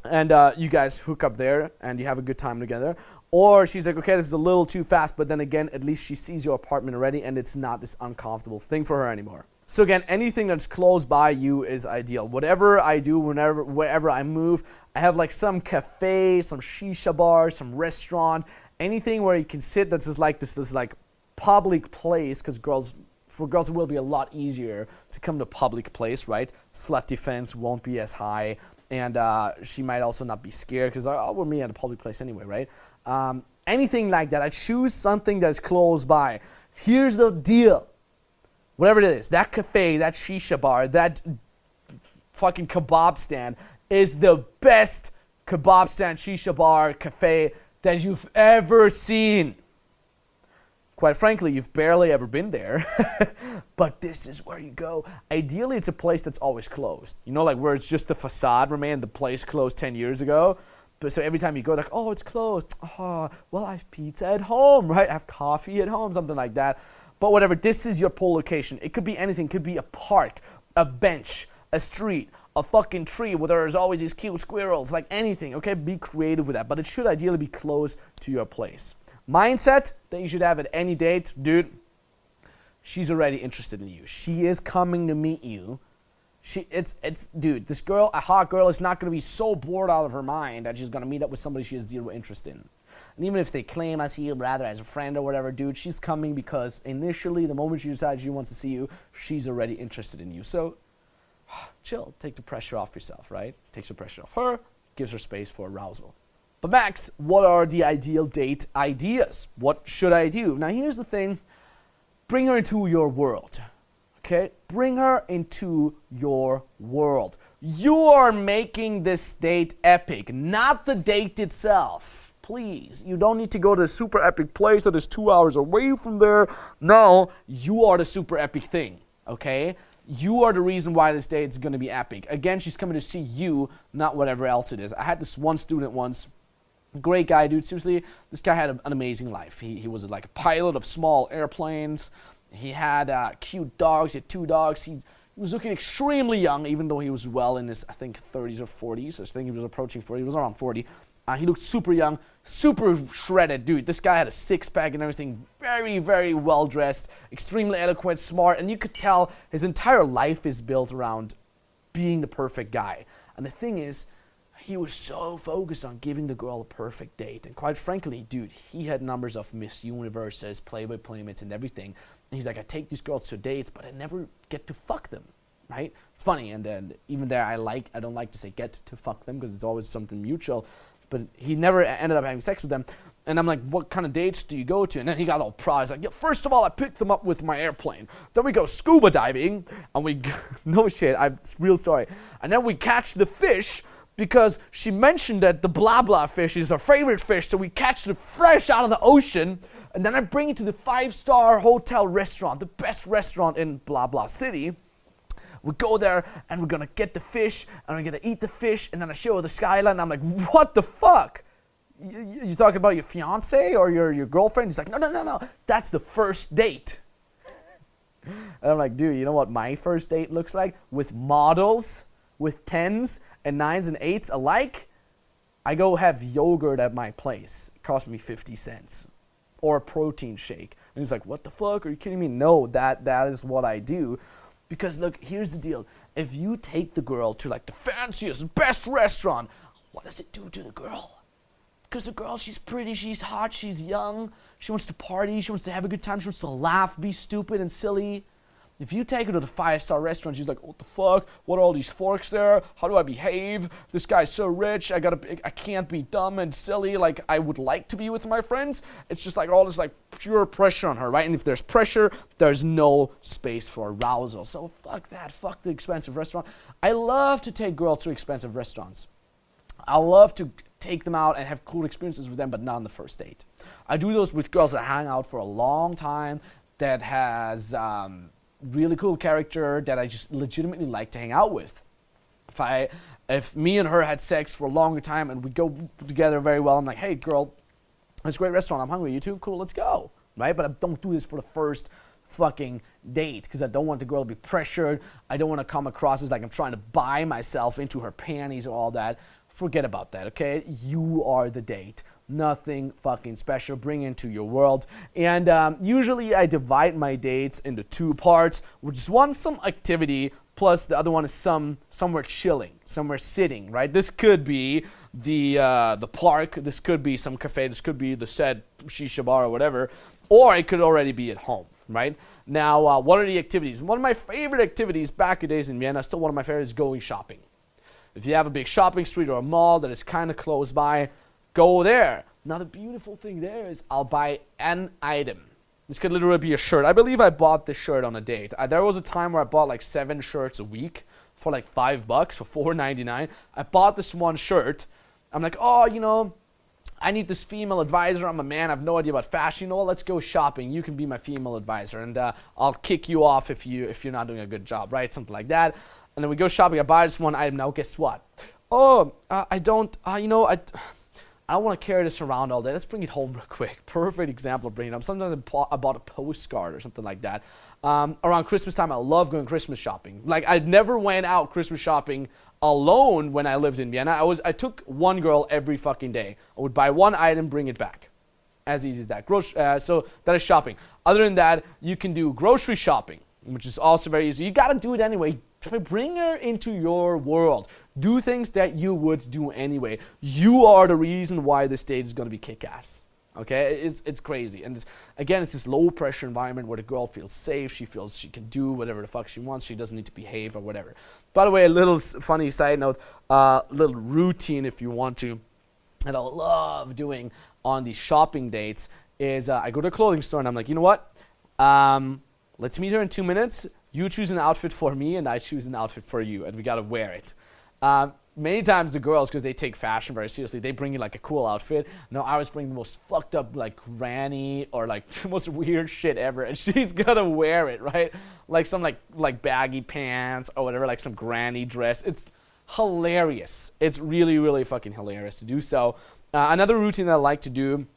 [SPEAKER 1] and you guys hook up there and you have a good time together. Or she's like, okay, this is a little too fast, but then again, at least she sees your apartment already and it's not this uncomfortable thing for her anymore. So again, anything that's close by you is ideal. Whatever I do, wherever I move, I have like some cafe, some shisha bar, some restaurant, anything where you can sit that's just like this like public place, because for girls it will be a lot easier to come to a public place, right? Slut defense won't be as high, and she might also not be scared because we're meeting at a public place anyway, right? Anything like that, I choose something that's close by. Here's the deal. Whatever it is, that cafe, that shisha bar, that fucking kebab stand is the best kebab stand, shisha bar, cafe that you've ever seen. Quite frankly, you've barely ever been there, but this is where you go. Ideally, it's a place that's always closed. You know, like where it's just the facade remained, the place closed 10 years ago. But so every time you go, like, oh, it's closed. Oh, well, I have pizza at home, right? I have coffee at home, something like that. But whatever, this is your pull location. It could be anything. It could be a park, a bench, a street, a fucking tree where there's always these cute squirrels, like anything, okay? Be creative with that. But it should ideally be close to your place. Mindset that you should have at any date, dude, she's already interested in you. She is coming to meet you. Dude, this girl, a hot girl, is not going to be so bored out of her mind that she's going to meet up with somebody she has zero interest in. And even if they claim I see you rather as a friend or whatever, dude, she's coming because initially, the moment she decides she wants to see you, she's already interested in you. So, chill. Take the pressure off yourself, right? Takes the pressure off her, gives her space for arousal. But Max, what are the ideal date ideas? What should I do? Now, here's the thing. Bring her into your world, okay? Bring her into your world. You are making this date epic, not the date itself. Please, you don't need to go to a super epic place that is 2 hours away from there. No, you are the super epic thing, okay? You are the reason why this date is going to be epic. Again, she's coming to see you, not whatever else it is. I had this one student once, great guy, dude. Seriously, this guy had an amazing life. He was like a pilot of small airplanes. He had cute dogs. He had 2 dogs. He was looking extremely young, even though he was well in his, I think, 30s or 40s. I think he was approaching 40. He was around 40. He looked super young, super shredded, dude. This guy had a six-pack and everything, very, very well-dressed, extremely eloquent, smart, and you could tell his entire life is built around being the perfect guy. And the thing is, he was so focused on giving the girl a perfect date. And quite frankly, dude, he had numbers of Miss Universes, Playboy Playmates, and everything. And he's like, I take these girls to dates, but I never get to fuck them, right? It's funny, and then even there, I don't like to say get to fuck them because it's always something mutual. But he never ended up having sex with them. And I'm like, what kind of dates do you go to? And then he got all proud. He's like, yeah, first of all, I picked them up with my airplane. Then we go scuba diving. And we, no shit, it's real story. And then we catch the fish because she mentioned that the blah blah fish is her favorite fish. So we catch the fresh out of the ocean. And then I bring it to the 5-star hotel restaurant, the best restaurant in blah blah city. We go there, and we're going to get the fish, and we're going to eat the fish, and then I show her the skyline, and I'm like, what the fuck? You talking about your fiance or your girlfriend? He's like, no. That's the first date. And I'm like, dude, you know what my first date looks like? With models, with 10s and 9s and 8s alike, I go have yogurt at my place. It cost me 50 cents. Or a protein shake. And he's like, what the fuck? Are you kidding me? No, that is what I do. Because look, here's the deal. If you take the girl to like the fanciest, best restaurant, what does it do to the girl? Because the girl, she's pretty, she's hot, she's young, she wants to party, she wants to have a good time, she wants to laugh, be stupid and silly. If you take her to the 5-star restaurant, she's like, what the fuck? What are all these forks there? How do I behave? This guy's so rich, I can't be dumb and silly like I would like to be with my friends. It's just like all this like pure pressure on her, right? And if there's pressure, there's no space for arousal. So fuck that, fuck the expensive restaurant. I love to take girls to expensive restaurants. I love to take them out and have cool experiences with them, but not on the first date. I do those with girls that hang out for a long time, that has really cool character, that I just legitimately like to hang out with. If me and her had sex for a longer time and we go together very well, I'm like, hey girl, it's a great restaurant, I'm hungry, you too? Cool, let's go, right? But I don't do this for the first fucking date because I don't want the girl to be pressured. I don't want to come across as like I'm trying to buy myself into her panties or all that. Forget about that, okay? You are the date. Nothing fucking special. Bring into your world. And usually I divide my dates into 2 parts, which is one, some activity, plus the other one is somewhere chilling, somewhere sitting, right? This could be the park. This could be some cafe. This could be the said shisha bar or whatever. Or it could already be at home, right? Now, what are the activities? One of my favorite activities back in days in Vienna, still one of my favorites, is going shopping. If you have a big shopping street or a mall that is kind of close by, go there. Now the beautiful thing there is I'll buy an item. This could literally be a shirt. I believe I bought this shirt on a date. There was a time where I bought like 7 shirts a week for like $5 for $4.99. I bought this one shirt. I'm like, oh, you know, I need this female advisor. I'm a man. I have no idea about fashion. You know what? Let's go shopping. You can be my female advisor, and I'll kick you off if you're not doing a good job, right? Something like that. And then we go shopping. I buy this one item. Now, guess what? Oh, I don't want to carry this around all day. Let's bring it home real quick. Perfect example of bringing it up. Sometimes I bought a postcard or something like that. Around Christmas time, I love going Christmas shopping. Like, I never went out Christmas shopping alone when I lived in Vienna. I took one girl every fucking day. I would buy one item, bring it back. As easy as that. So that is shopping. Other than that, you can do grocery shopping, which is also very easy. You got to do it anyway. Bring her into your world. Do things that you would do anyway. You are the reason why this date is going to be kick-ass. Okay? It's crazy. And it's this low-pressure environment where the girl feels safe. She feels she can do whatever the fuck she wants. She doesn't need to behave or whatever. By the way, a little funny side note, little routine if you want to, that I love doing on these shopping dates is I go to a clothing store and I'm like, you know what? Let's meet her in 2 minutes. You choose an outfit for me, and I choose an outfit for you, and we gotta wear it. Many times the girls, because they take fashion very seriously, they bring you like a cool outfit. No, I always bring the most fucked up like granny or like the most weird shit ever, and she's gonna wear it, right? Like some like baggy pants or whatever, like some granny dress. It's hilarious. It's really, really fucking hilarious to do so. Another routine that I like to do,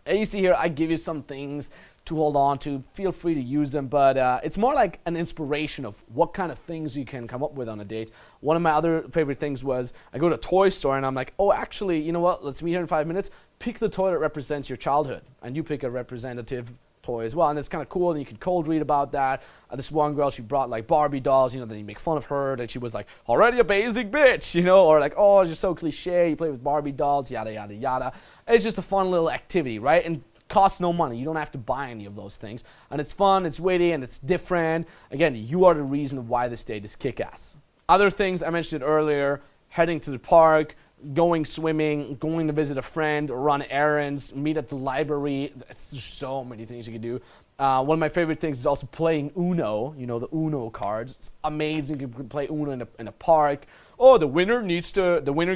[SPEAKER 1] and you see here, I give you some things to hold on to. Feel free to use them, but it's more like an inspiration of what kind of things you can come up with on a date. One of my other favorite things was I go to a toy store and I'm like, oh, actually, you know what? Let's meet here in 5 minutes. Pick the toy that represents your childhood, and you pick a representative toy as well, and it's kind of cool, and you can cold read about that. This one girl, she brought like Barbie dolls, then you make fun of her that she was like already a basic bitch, or like, oh, you're so cliche, you play with Barbie dolls, yada yada yada. It's just a fun little activity, right? And costs no money. You don't have to buy any of those things, and it's fun, it's witty, and it's different. Again, you are the reason why this date is kick-ass. Other things I mentioned earlier: heading to the park, going swimming, going to visit a friend, run errands, meet at the library. There's so many things you can do. One of my favorite things is also playing Uno, the Uno cards. It's amazing. You can play Uno in a park. Oh, the winner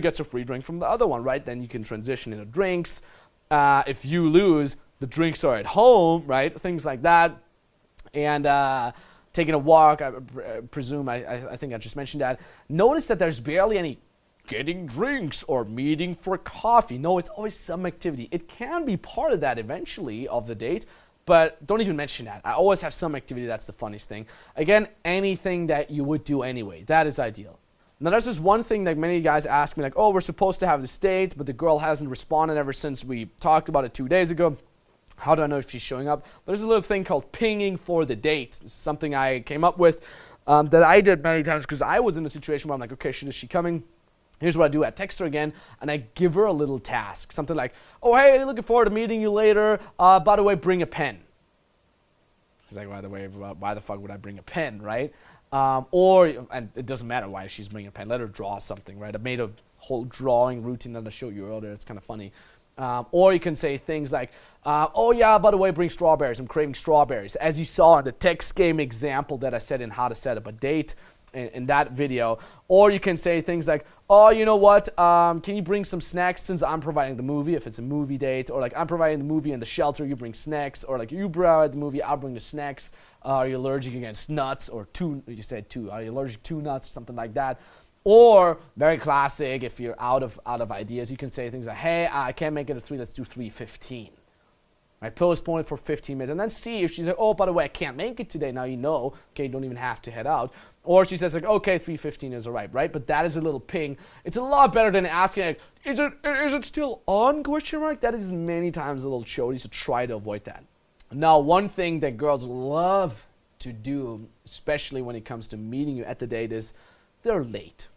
[SPEAKER 1] gets a free drink from the other one, right? Then you can transition into drinks. If you lose, the drinks are at home, right? Things like that. And taking a walk, I presume, I think I just mentioned that. Notice that there's barely any getting drinks or meeting for coffee. No, it's always some activity. It can be part of that eventually of the date, but don't even mention that. I always have some activity. That's the funniest thing. Again, anything that you would do anyway. That is ideal. Now, there's this one thing that many guys ask me, like, oh, we're supposed to have this date, but the girl hasn't responded ever since we talked about it 2 days ago. How do I know if she's showing up? There's a little thing called pinging for the date. This is something I came up with that I did many times because I was in a situation where I'm like, okay, is she coming? Here's what I do. I text her again, and I give her a little task. Something like, oh, hey, looking forward to meeting you later. By the way, bring a pen. She's like, by the way, why the fuck would I bring a pen, right? And it doesn't matter why she's bringing a pen. Let her draw something, right? I made a whole drawing routine that I showed you earlier. It's kind of funny. Or you can say things like, oh yeah, by the way, bring strawberries. I'm craving strawberries. As you saw in the text game example that I said in how to set up a date in that video. Or you can say things like, oh, you know what, can you bring some snacks since I'm providing the movie, if it's a movie date. Or like, I'm providing the movie in the shelter, you bring snacks. Or like, you provide the movie, I'll bring the snacks. Are you allergic against nuts? Or you said two. Are you allergic to nuts? Something like that. Or, very classic, if you're out of ideas, you can say things like, hey, I can't make it at 3, let's do 3:15. Right, postpone it for 15 minutes, and then see if she's like, oh, by the way, I can't make it today. Now you know, okay, you don't even have to head out. Or she says like, okay, 3:15 is all right, right? But that is a little ping. It's a lot better than asking like, is it still on, question mark? That is many times a little showy, so try to avoid that. Now, one thing that girls love to do, especially when it comes to meeting you at the date, is they're late.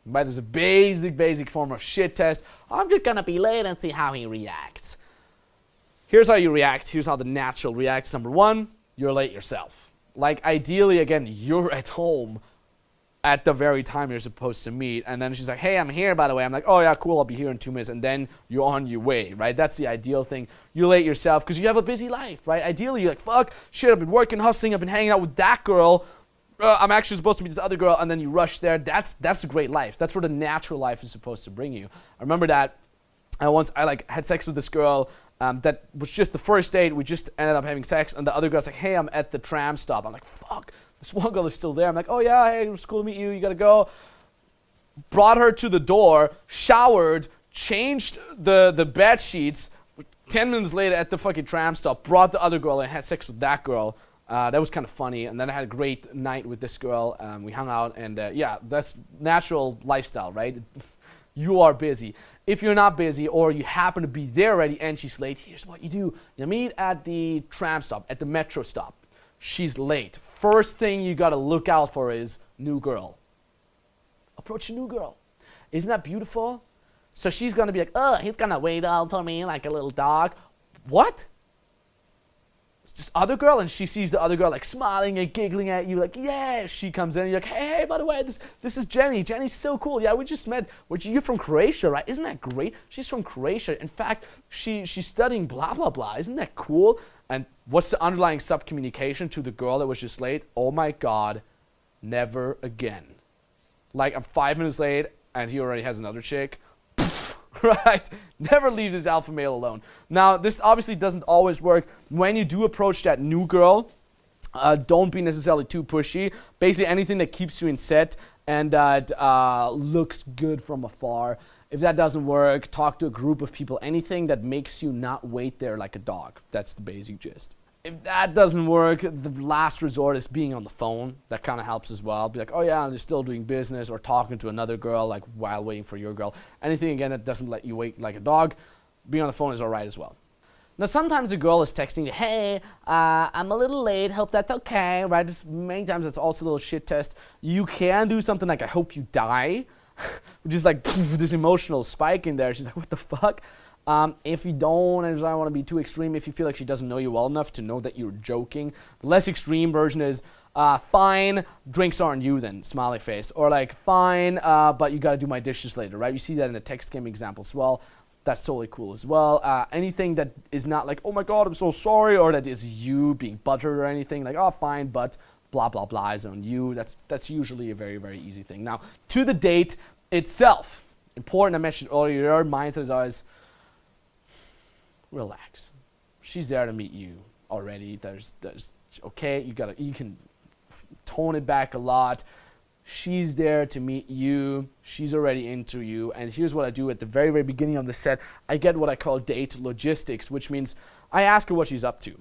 [SPEAKER 1] But there's a basic form of shit test. I'm just gonna be late and see how he reacts. Here's how you react. Here's how the natural reacts. Number one, you're late yourself. Like, ideally, again, you're at home at the very time you're supposed to meet. And then she's like, hey, I'm here, by the way. I'm like, oh, yeah, cool, I'll be here in 2 minutes. And then you're on your way, right? That's the ideal thing. You're late yourself because you have a busy life, right? Ideally, you're like, fuck, shit, I've been working, hustling, I've been hanging out with that girl. I'm actually supposed to meet this other girl, and then you rush there. That's a great life. That's where the natural life is supposed to bring you. I remember that once I had sex with this girl that was just the first date. We just ended up having sex, and the other girl's like, hey, I'm at the tram stop. I'm like, fuck, this one girl is still there. I'm like, oh yeah, hey, it was cool to meet you. You gotta go. Brought her to the door, showered, changed the bed sheets. 10 minutes later at the fucking tram stop, brought the other girl and had sex with that girl. That was kind of funny, and then I had a great night with this girl. We hung out, and yeah, that's natural lifestyle, right? You are busy. If you're not busy, or you happen to be there already and she's late, here's what you do. You meet at the tram stop, at the metro stop. She's late. First thing you gotta look out for is new girl. Approach a new girl. Isn't that beautiful? So she's gonna be like, oh, he's gonna wait out for me like a little dog. What? This other girl, and she sees the other girl like smiling and giggling at you, like, yeah. She comes in and you're like, hey, by the way, this is Jenny. Jenny's so cool. Yeah, we just met. You're from Croatia, right? Isn't that great? She's from Croatia. In fact, she's studying blah blah blah. Isn't that cool? And what's the underlying subcommunication to the girl that was just late? Oh my god, never again. Like, I'm 5 minutes late and he already has another chick. Right? Never leave this alpha male alone. Now, this obviously doesn't always work. When you do approach that new girl, don't be necessarily too pushy. Basically, anything that keeps you in set and that looks good from afar. If that doesn't work, talk to a group of people. Anything that makes you not wait there like a dog. That's the basic gist. If that doesn't work, the last resort is being on the phone. That kind of helps as well. Be like, oh yeah, I'm just still doing business, or talking to another girl like while waiting for your girl. Anything, again, that doesn't let you wait like a dog, being on the phone is all right as well. Now, sometimes a girl is texting you, hey, I'm a little late, hope that's okay, right? Just many times it's also a little shit test. You can do something like, I hope you die, which is like this emotional spike in there. She's like, what the fuck? If you don't, and I don't want to be too extreme, if you feel like she doesn't know you well enough to know that you're joking, the less extreme version is, fine, drinks aren't you then, smiley face. Or like, fine, but you got to do my dishes later, right? You see that in the text game example as well. That's totally cool as well. Anything that is not like, oh my god, I'm so sorry, or that is you being buttered or anything, like, oh, fine, but blah, blah, blah is on you. That's usually a very, very easy thing. Now, to the date itself, important, I mentioned earlier, your mindset is always, relax. She's there to meet you already. There's okay, you can tone it back a lot. She's there to meet you. She's already into you. And here's what I do at the very, very beginning of the set. I get what I call date logistics, which means I ask her what she's up to.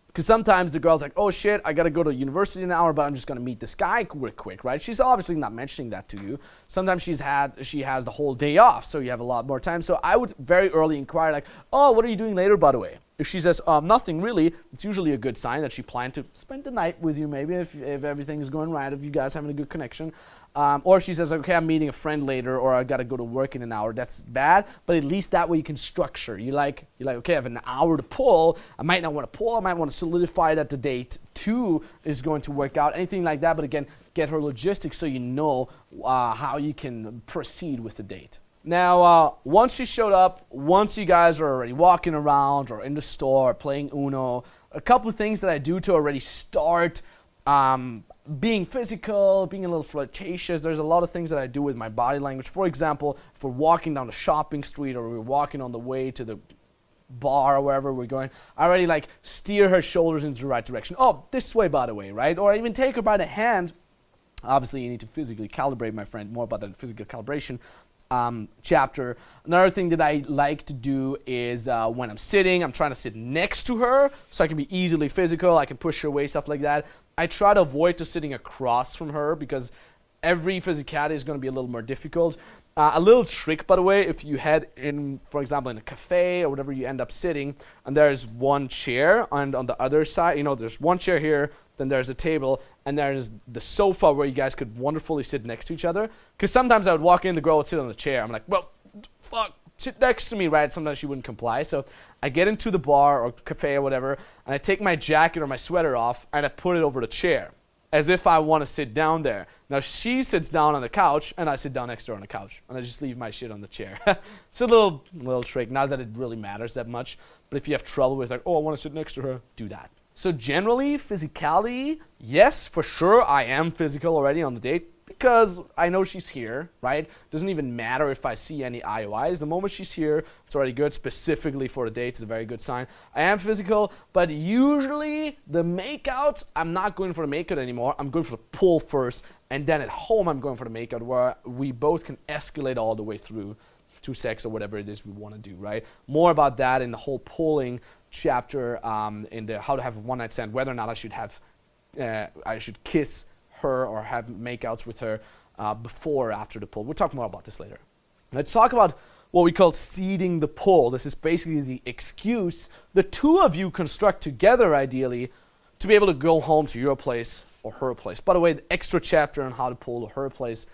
[SPEAKER 1] Because sometimes the girl's like, oh shit, I gotta go to university in an hour, but I'm just gonna meet this guy real quick, right? She's obviously not mentioning that to you. Sometimes she has the whole day off, so you have a lot more time. So I would very early inquire, like, oh, what are you doing later, by the way? If she says nothing really, it's usually a good sign that she planned to spend the night with you, maybe if everything is going right, if you guys having a good connection. Or if she says, okay, I'm meeting a friend later, or I gotta go to work in an hour, that's bad, but at least that way you can structure. You're like, okay, I have an hour to pull, I might not want to pull, I might want to solidify that the date 2 is going to work out, anything like that, but again, get her logistics so you know how you can proceed with the date. Now, once she showed up, once you guys are already walking around or in the store playing Uno, a couple of things that I do to already start being physical, being a little flirtatious. There's a lot of things that I do with my body language. For example, if we're walking down the shopping street or we're walking on the way to the bar or wherever we're going, I already like steer her shoulders into the right direction. Oh, this way, by the way, right? Or I even take her by the hand. Obviously, you need to physically calibrate, my friend. More about that physical calibration chapter. Another thing that I like to do is when I'm sitting, I'm trying to sit next to her so I can be easily physical. I can push her away, stuff like that. I try to avoid to sitting across from her because every physicality is going to be a little more difficult. A little trick, by the way, if you head in, for example, in a cafe or whatever, you end up sitting, and there's one chair, and on the other side, there's one chair here, then there's a table, and there's the sofa where you guys could wonderfully sit next to each other. Because sometimes I would walk in, the girl would sit on the chair. I'm like, well, fuck, sit next to me, right? Sometimes she wouldn't comply. So I get into the bar or cafe or whatever, and I take my jacket or my sweater off, and I put it over the chair, as if I want to sit down there. Now she sits down on the couch, and I sit down next to her on the couch, and I just leave my shit on the chair. It's a little trick, not that it really matters that much, but if you have trouble with like, oh, I want to sit next to her, do that. So generally, physicality, yes, for sure, I am physical already on the date, because I know she's here, right? Doesn't even matter if I see any IOIs. The moment she's here, it's already good. Specifically for the dates, it's a very good sign. I am physical, but usually the makeouts, I'm not going for the makeout anymore. I'm going for the pull first, and then at home I'm going for the makeout where we both can escalate all the way through to sex or whatever it is we want to do, right? More about that in the whole pulling chapter in the how to have a one-night stand, whether or not I should kiss her or have makeouts with her before or after the pull. We'll talk more about this later. Let's talk about what we call seeding the pull. This is basically the excuse the two of you construct together, ideally, to be able to go home to your place or her place. By the way, the extra chapter on how to pull to her place,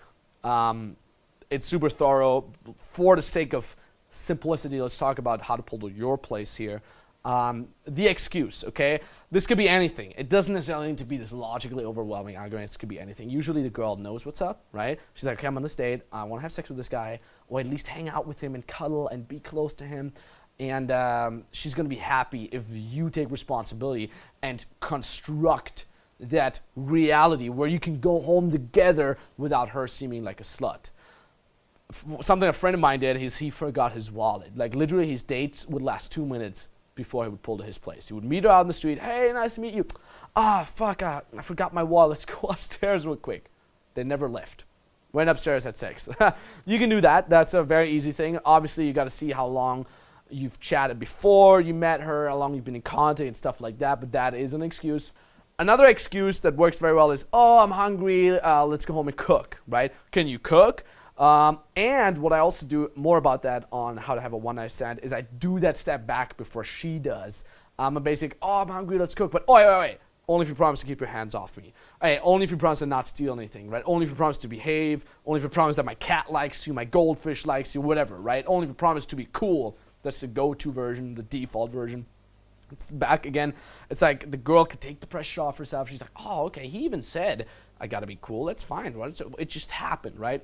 [SPEAKER 1] it's super thorough. For the sake of simplicity, let's talk about how to pull to your place here. The excuse, okay? This could be anything. It doesn't necessarily need to be this logically overwhelming argument. This could be anything. Usually the girl knows what's up, right? She's like, okay, I'm on this date. I want to have sex with this guy, or at least hang out with him and cuddle and be close to him. And she's going to be happy if you take responsibility and construct that reality where you can go home together without her seeming like a slut. Something a friend of mine did is he forgot his wallet. Like literally his dates would last 2 minutes before he would pull to his place. He would meet her out in the street. Hey, nice to meet you. Fuck, I forgot my wallet. Let's go upstairs real quick. They never left. Went upstairs, had sex. You can do that. That's a very easy thing. Obviously, you got to see how long you've chatted before you met her, how long you've been in contact and stuff like that, but that is an excuse. Another excuse that works very well is, oh, I'm hungry. Let's go home and cook, right? Can you cook? And what I also do more about that on how to have a one-night stand is I do that step back before she does. I'm a basic, oh, I'm hungry, let's cook. But wait. Only if you promise to keep your hands off me. Hey, only if you promise to not steal anything, right? Only if you promise to behave. Only if you promise that my cat likes you, my goldfish likes you, whatever, right? Only if you promise to be cool. That's the go-to version, the default version. It's back again. It's like the girl could take the pressure off herself. She's like, oh, okay, he even said I gotta be cool. That's fine, right? So it just happened, right?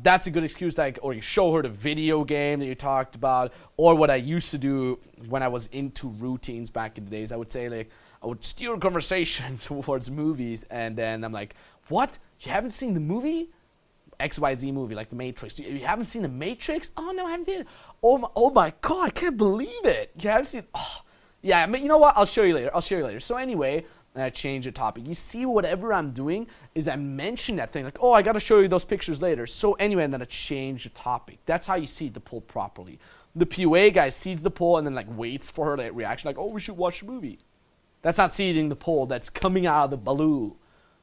[SPEAKER 1] That's a good excuse, like, or you show her the video game that you talked about, or what I used to do when I was into routines back in the days. I would say, like, I would steer a conversation towards movies, and then I'm like, what? You haven't seen the movie? XYZ movie, like The Matrix. You haven't seen The Matrix? Oh, no, I haven't seen it. Oh my God, I can't believe it. You haven't seen it? Oh. Yeah, you know what? I'll show you later. So anyway, and I change the topic. You see, whatever I'm doing is I mention that thing, like, oh, I got to show you those pictures later. So anyway, and then I change the topic. That's how you seed the poll properly. The PUA guy seeds the poll and then like waits for her reaction, like, oh, we should watch the movie. That's not seeding the poll. That's coming out of the balloon.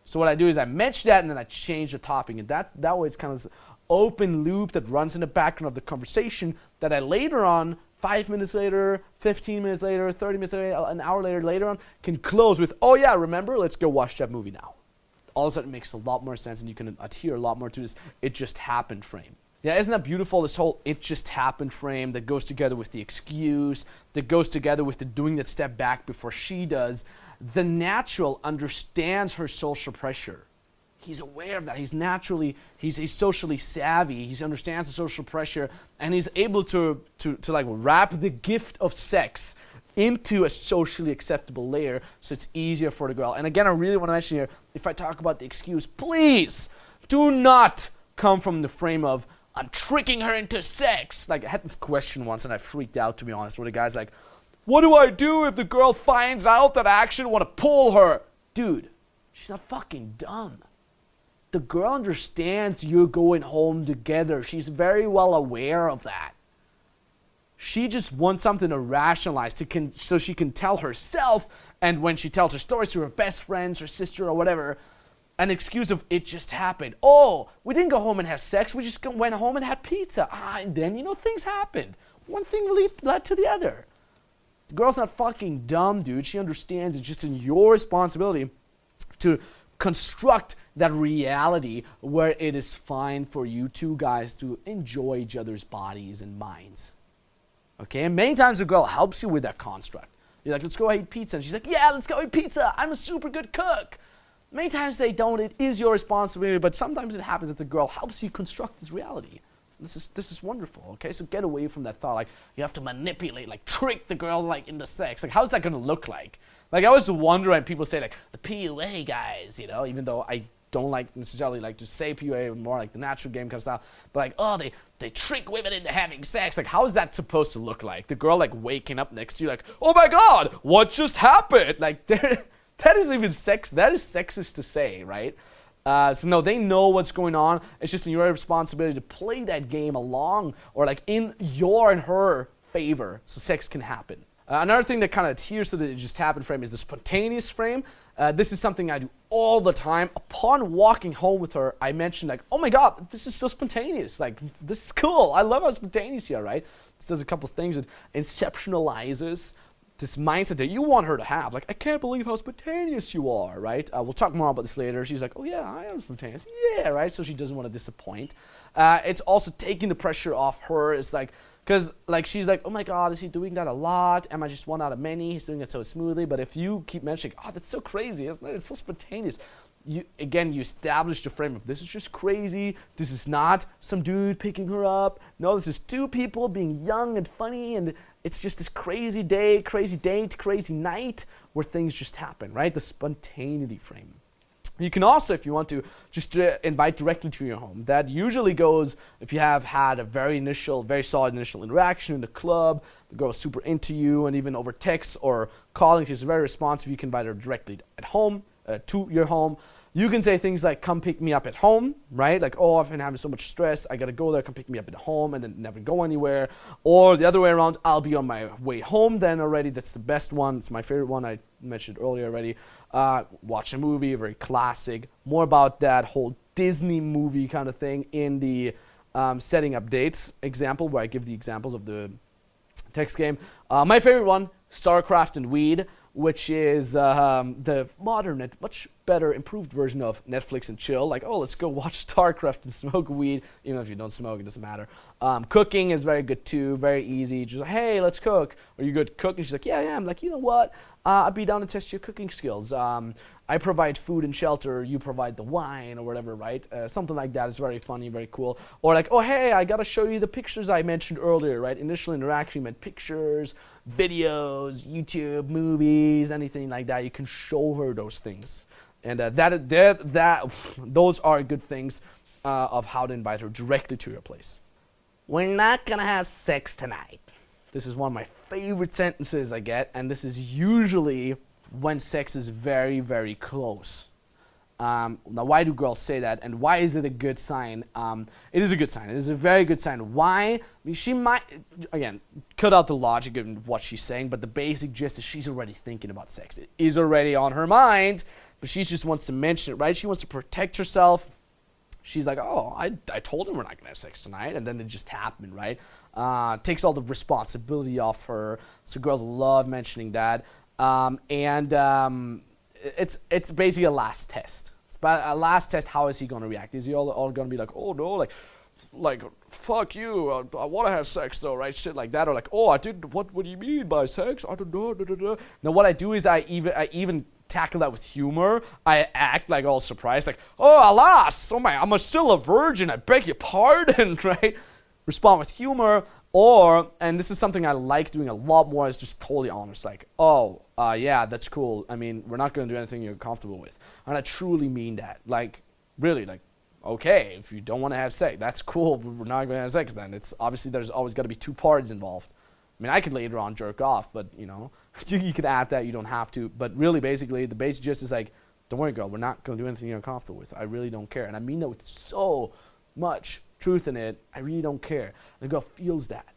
[SPEAKER 1] So what I do is I mention that and then I change the topic. And that way it's kind of this open loop that runs in the background of the conversation that I later on 5 minutes later, 15 minutes later, 30 minutes later, an hour later on, can close with, oh yeah, remember, let's go watch that movie now. All of a sudden it makes a lot more sense and you can adhere a lot more to this "it just happened" frame. Yeah, isn't that beautiful, this whole "it just happened" frame that goes together with the excuse, that goes together with the doing that step back before she does. The natural understands her social pressure. He's aware of that. He's socially savvy. He understands the social pressure, and he's able to like wrap the gift of sex into a socially acceptable layer, so it's easier for the girl. And again, I really want to mention here, if I talk about the excuse, please do not come from the frame of, I'm tricking her into sex. Like, I had this question once and I freaked out, to be honest, where the guy's like, what do I do if the girl finds out that I actually want to pull her? Dude, she's not fucking dumb. The girl understands you're going home together. She's very well aware of that. She just wants something to rationalize so she can tell herself, and when she tells her stories to her best friends, her sister, or whatever, an excuse of "it just happened." Oh, we didn't go home and have sex. We just went home and had pizza. And then, things happened. One thing led to the other. The girl's not fucking dumb, dude. She understands it's just in your responsibility to construct that reality where it is fine for you two guys to enjoy each other's bodies and minds. Okay, and many times the girl helps you with that construct. You're like, let's go eat pizza. And she's like, yeah, let's go eat pizza. I'm a super good cook. Many times they don't. It is your responsibility, but sometimes it happens that the girl helps you construct this reality. This is wonderful, okay? So get away from that thought, like, you have to manipulate, like, trick the girl, like, into sex. Like, how's that going to look like? Like, I always wonder when people say, like, the PUA guys, even though I don't necessarily like to say PUA, more like the natural game kind of style. But like, oh, they trick women into having sex. Like, how is that supposed to look like? The girl like waking up next to you like, oh my God, what just happened? Like, that is even sex. That is sexist to say, right? So no, they know what's going on. It's just in your responsibility to play that game along, or like in your and her favor, so sex can happen. Another thing that kind of adheres to the "it just happened" frame is the spontaneous frame. This is something I do all the time. Upon walking home with her, I mentioned like, oh my God, this is so spontaneous. Like, this is cool. I love how spontaneous you are, right? This does a couple things. It inceptionalizes this mindset that you want her to have. Like, I can't believe how spontaneous you are, right? We'll talk more about this later. She's like, oh yeah, I am spontaneous. Yeah, right? So she doesn't want to disappoint. It's also taking the pressure off her. It's like, because like she's like, oh my God, is he doing that a lot? Am I just one out of many? He's doing it so smoothly. But if you keep mentioning, oh, that's so crazy, isn't it? It's so spontaneous. You establish the frame of, this is just crazy. This is not some dude picking her up. No, this is two people being young and funny, and it's just this crazy day, crazy date, crazy night where things just happen, right? The spontaneity frame. You can also, if you want to, just invite directly to your home. That usually goes if you have had a very solid initial interaction in the club, the girl's super into you, and even over text or calling, she's very responsive. You can invite her directly at home, to your home. You can say things like, come pick me up at home, right? Like, oh, I've been having so much stress, I gotta go there, come pick me up at home, and then never go anywhere. Or the other way around, I'll be on my way home then already. That's the best one. It's my favorite one. I mentioned earlier already. Watch a movie, very classic. More about that whole Disney movie kind of thing in the setting up dates example, where I give the examples of the text game. My favorite one, StarCraft and Weed, which is the modern and much better improved version of Netflix and chill. Like, oh, let's go watch StarCraft and smoke weed. Even if you don't smoke, it doesn't matter. Cooking is very good too, very easy. Just like, hey, let's cook. Are you good at cooking? She's like, yeah, I'm like, you know what? I'd be down to test your cooking skills. I provide food and shelter, you provide the wine or whatever, right? Something like that is very funny, very cool. Or like, oh, hey, I gotta show you the pictures I mentioned earlier, right? Initial interaction meant pictures, videos, YouTube, movies, anything like that. You can show her those things. And those are good things of how to invite her directly to your place. We're not gonna have sex tonight. This is one of my favorite sentences I get, and this is usually when sex is very, very close. Now, why do girls say that, and why is it a good sign? It is a good sign. It is a very good sign. Why? I mean, she might, again, cut out the logic of what she's saying, but the basic gist is she's already thinking about sex. It is already on her mind, but she just wants to mention it, right? She wants to protect herself. She's like, oh, I told him we're not going to have sex tonight, and then it just happened, right? takes all the responsibility off her. So girls love mentioning that. It's basically a last test. It's about a last test. How is he going to react? Is he all going to be like, oh no, like fuck you, I want to have sex though, right? Shit like that, or like, oh, I did. What do you mean by sex? I don't know. Da, da, da. Now what I do is I even tackle that with humor. I act like all surprised, like, oh alas, oh my, I'm still a virgin. I beg your pardon, right? Respond with humor, or, and this is something I like doing a lot more, is just totally honest, like, oh, yeah, that's cool. I mean, we're not going to do anything you're comfortable with. And I truly mean that. Like, really, like, okay, if you don't want to have sex, that's cool. We're not going to have sex then. It's obviously there's always got to be two parties involved. I mean, I could later on jerk off, but, you know, you could add that. You don't have to. But really, basically, the basic gist is like, don't worry, girl. We're not going to do anything you're uncomfortable with. I really don't care. And I mean that with so much truth in it. I really don't care. And the girl feels that.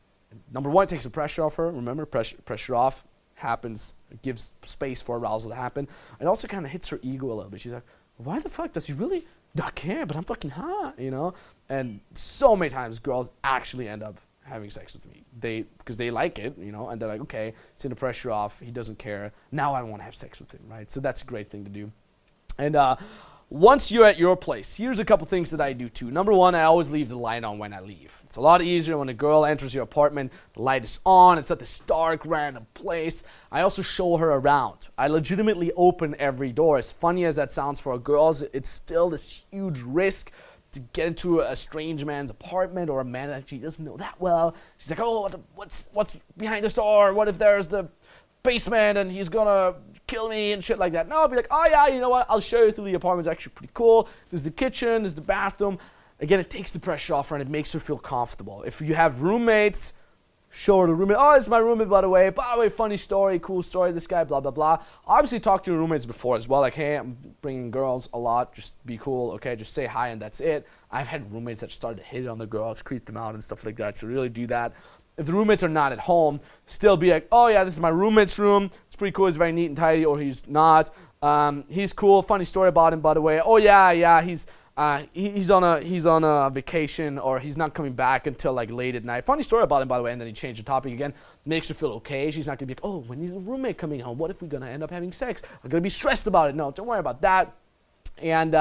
[SPEAKER 1] Number one, it takes the pressure off her. Remember, pressure off happens. It gives space for arousal to happen. It also kind of hits her ego a little bit. She's like, why the fuck does he really not care? But I'm fucking hot, you know? And so many times girls actually end up having sex with me. Because they like it, you know? And they're like, okay, it's taking the pressure off. He doesn't care. Now I want to have sex with him, right? So that's a great thing to do. And once you're at your place, here's a couple things that I do too. Number one, I always leave the light on when I leave. It's a lot easier when a girl enters your apartment, the light is on, it's at this dark, random place. I also show her around. I legitimately open every door. As funny as that sounds for girls, it's still this huge risk to get into a strange man's apartment or a man that she doesn't know that well. She's like, oh, what's behind this door? What if there's the basement and he's gonna kill me and shit like that? No, I'll be like, oh yeah, you know what? I'll show you through the apartment. It's actually pretty cool. There's the kitchen, there's the bathroom. Again, it takes the pressure off her and it makes her feel comfortable. If you have roommates, show her the roommate. Oh, it's my roommate, by the way. By the way, funny story, cool story, this guy, blah, blah, blah. Obviously, talk to your roommates before as well. Like, hey, I'm bringing girls a lot. Just be cool, okay? Just say hi and that's it. I've had roommates that started to hit on the girls, creep them out and stuff like that. So really do that. If the roommates are not at home, still be like, oh yeah, this is my roommate's room. It's pretty cool. It's very neat and tidy, or he's not. He's cool. Funny story about him, by the way. Oh yeah, he's on a vacation, or he's not coming back until like late at night. Funny story about him, by the way. And then he changed the topic again. Makes her feel okay. She's not gonna be like, oh, when is a roommate coming home? What if we're gonna end up having sex? I'm gonna be stressed about it. No, don't worry about that. And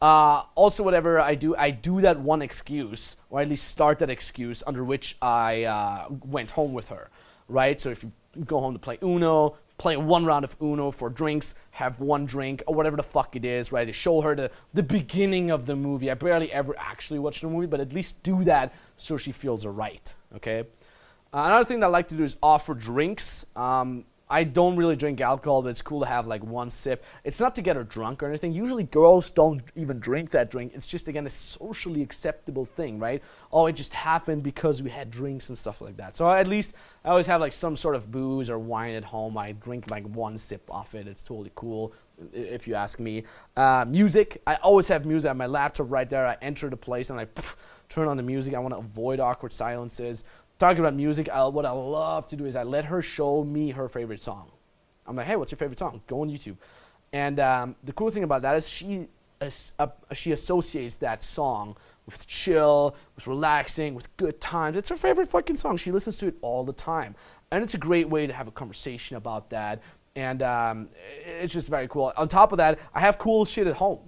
[SPEAKER 1] also, whatever I do that one excuse, or at least start that excuse under which I went home with her, right? So if you go home to play Uno, play one round of Uno for drinks, have one drink, or whatever the fuck it is, right? To show her the beginning of the movie. I barely ever actually watch the movie, but at least do that so she feels right, okay? Another thing that I like to do is offer drinks. I don't really drink alcohol, but it's cool to have like one sip. It's not to get her drunk or anything. Usually girls don't even drink that drink. It's just, again, a socially acceptable thing, right? Oh, it just happened because we had drinks and stuff like that. So at least I always have like some sort of booze or wine at home. I drink like one sip off it. It's totally cool, if you ask me. Music, I always have music on my laptop right there. I enter the place and I turn on the music. I want to avoid awkward silences. Talking about music, what I love to do is I let her show me her favorite song. I'm like, hey, what's your favorite song? Go on YouTube. And the cool thing about that is she associates that song with chill, with relaxing, with good times. It's her favorite fucking song. She listens to it all the time. And it's a great way to have a conversation about that. And it's just very cool. On top of that, I have cool shit at home.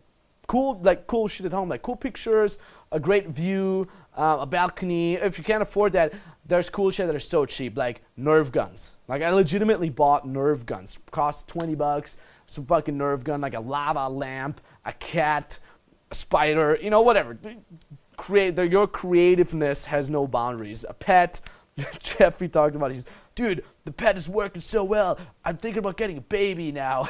[SPEAKER 1] Cool shit at home, like cool pictures, a great view, a balcony. If you can't afford that, there's cool shit that are so cheap, like Nerf guns. Like, I legitimately bought Nerf guns. Cost $20, some fucking Nerf gun, like a lava lamp, a cat, a spider, you know, whatever. Your creativeness has no boundaries. A pet, Jeffrey talked about, dude, the pet is working so well. I'm thinking about getting a baby now.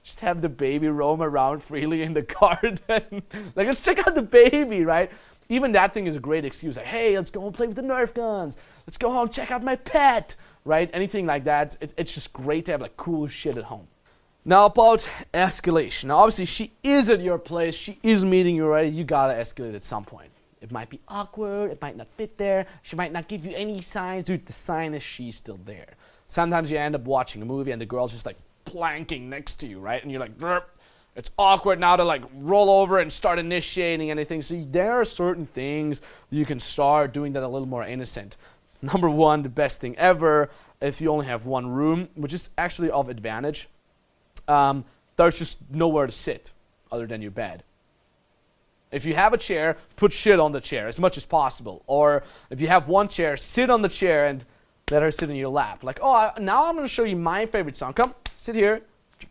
[SPEAKER 1] Just have the baby roam around freely in the garden. Like, let's check out the baby, right? Even that thing is a great excuse. Like, hey, let's go and play with the Nerf guns. Let's go home, check out my pet, right? Anything like that. It's just great to have like cool shit at home. Now about escalation. Now obviously she is at your place. She is meeting you already. You gotta escalate at some point. It might be awkward. It might not fit there. She might not give you any signs. Dude, the sign is she's still there. Sometimes you end up watching a movie and the girl's just like planking next to you, right? And you're like, Drp. It's awkward now to like roll over and start initiating anything. So there are certain things you can start doing that a little more innocent. Number one, the best thing ever, if you only have one room, which is actually of advantage, there's just nowhere to sit other than your bed. If you have a chair, put shit on the chair as much as possible. Or if you have one chair, sit on the chair and let her sit in your lap. Like, oh, now I'm going to show you my favorite song. Come, sit here.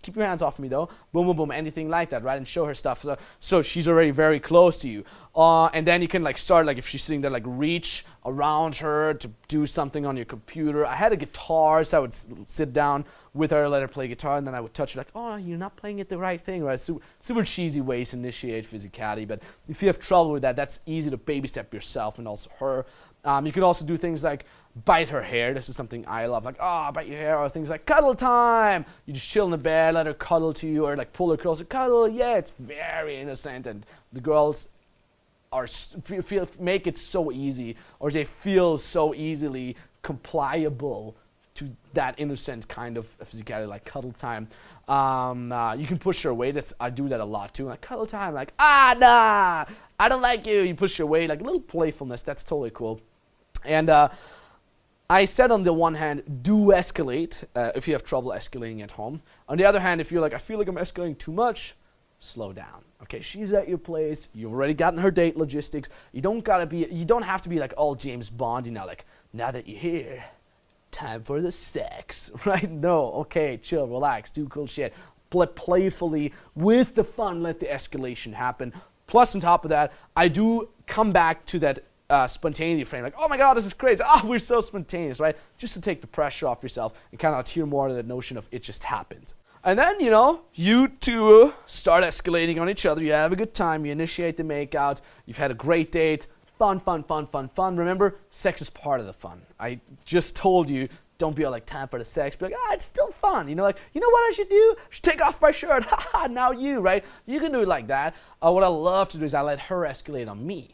[SPEAKER 1] Keep your hands off me, though. Boom, boom, boom, anything like that, right? And show her stuff. So she's already very close to you. And then you can, like, start, like, if she's sitting there, like, reach around her to do something on your computer. I had a guitar, so I would sit down with her, let her play guitar, and then I would touch her, like, oh, you're not playing it the right thing, right? Super cheesy ways to initiate physicality. But if you have trouble with that, that's easy to baby step yourself and also her. You can also do things like bite her hair. This is something I love. Like, oh, bite your hair. Or things like cuddle time. You just chill in the bed, let her cuddle to you, or like pull her closer, cuddle. Yeah, it's very innocent. And the girls make it so easy, or they feel so easily compliable to that innocent kind of physicality, like cuddle time. You can push her away. I do that a lot too. Like cuddle time. Like, nah, I don't like you. You push her away. Like a little playfulness. That's totally cool. And I said on the one hand, do escalate if you have trouble escalating at home. On the other hand, if you're like, I feel like I'm escalating too much, slow down. Okay, she's at your place. You've already gotten her date logistics. You don't have to be like all James Bond, like, now that you're here, time for the sex, right? No, okay, chill, relax, do cool shit. Play playfully with the fun, let the escalation happen. Plus, on top of that, I do come back to that spontaneity frame, like, oh my god, this is crazy, we're so spontaneous, right? Just to take the pressure off yourself and kind of adhere more to that notion of it just happened. And then, you two start escalating on each other, you have a good time, you initiate the makeout, you've had a great date, fun. Remember, sex is part of the fun. I just told you, don't be all like, time for the sex, be like, it's still fun, like, you know what I should do? I should take off my shirt, haha, now you, right? You can do it like that. What I love to do is I let her escalate on me.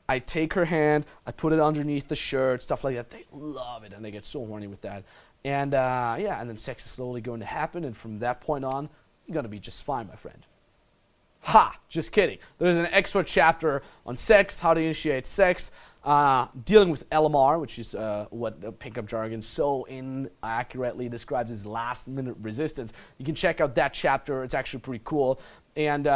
[SPEAKER 1] I take her hand, I put it underneath the shirt, stuff like that. They love it, and they get so horny with that. And and then sex is slowly going to happen, and from that point on, you're going to be just fine, my friend. Ha! Just kidding. There's an extra chapter on sex, how to initiate sex, dealing with LMR, which is what pickup jargon so inaccurately describes as last-minute resistance. You can check out that chapter. It's actually pretty cool. And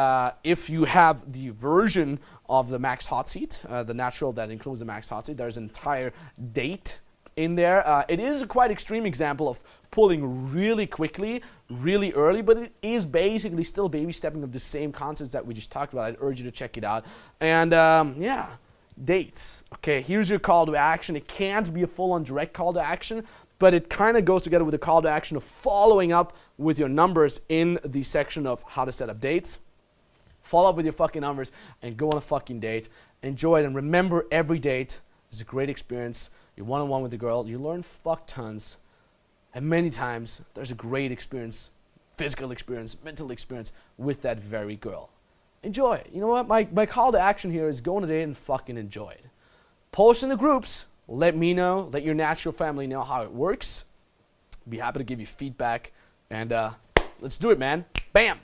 [SPEAKER 1] if you have the version of the Max Hot Seat, the natural that includes the Max Hot Seat, there's an entire date in there. It is a quite extreme example of pulling really quickly, really early, but it is basically still baby stepping of the same concepts that we just talked about. I'd urge you to check it out. And dates. Okay, here's your call to action. It can't be a full-on direct call to action, but it kind of goes together with the call to action of following up with your numbers in the section of how to set up dates. Follow up with your fucking numbers and go on a fucking date. Enjoy it, and remember, every date is a great experience. You're one-on-one with the girl. You learn fuck tons. And many times, there's a great experience, physical experience, mental experience with that very girl. Enjoy it. You know what? My call to action here is go on a date and fucking enjoy it. Post in the groups. Let me know. Let your natural family know how it works. Be happy to give you feedback. And let's do it, man. Bam!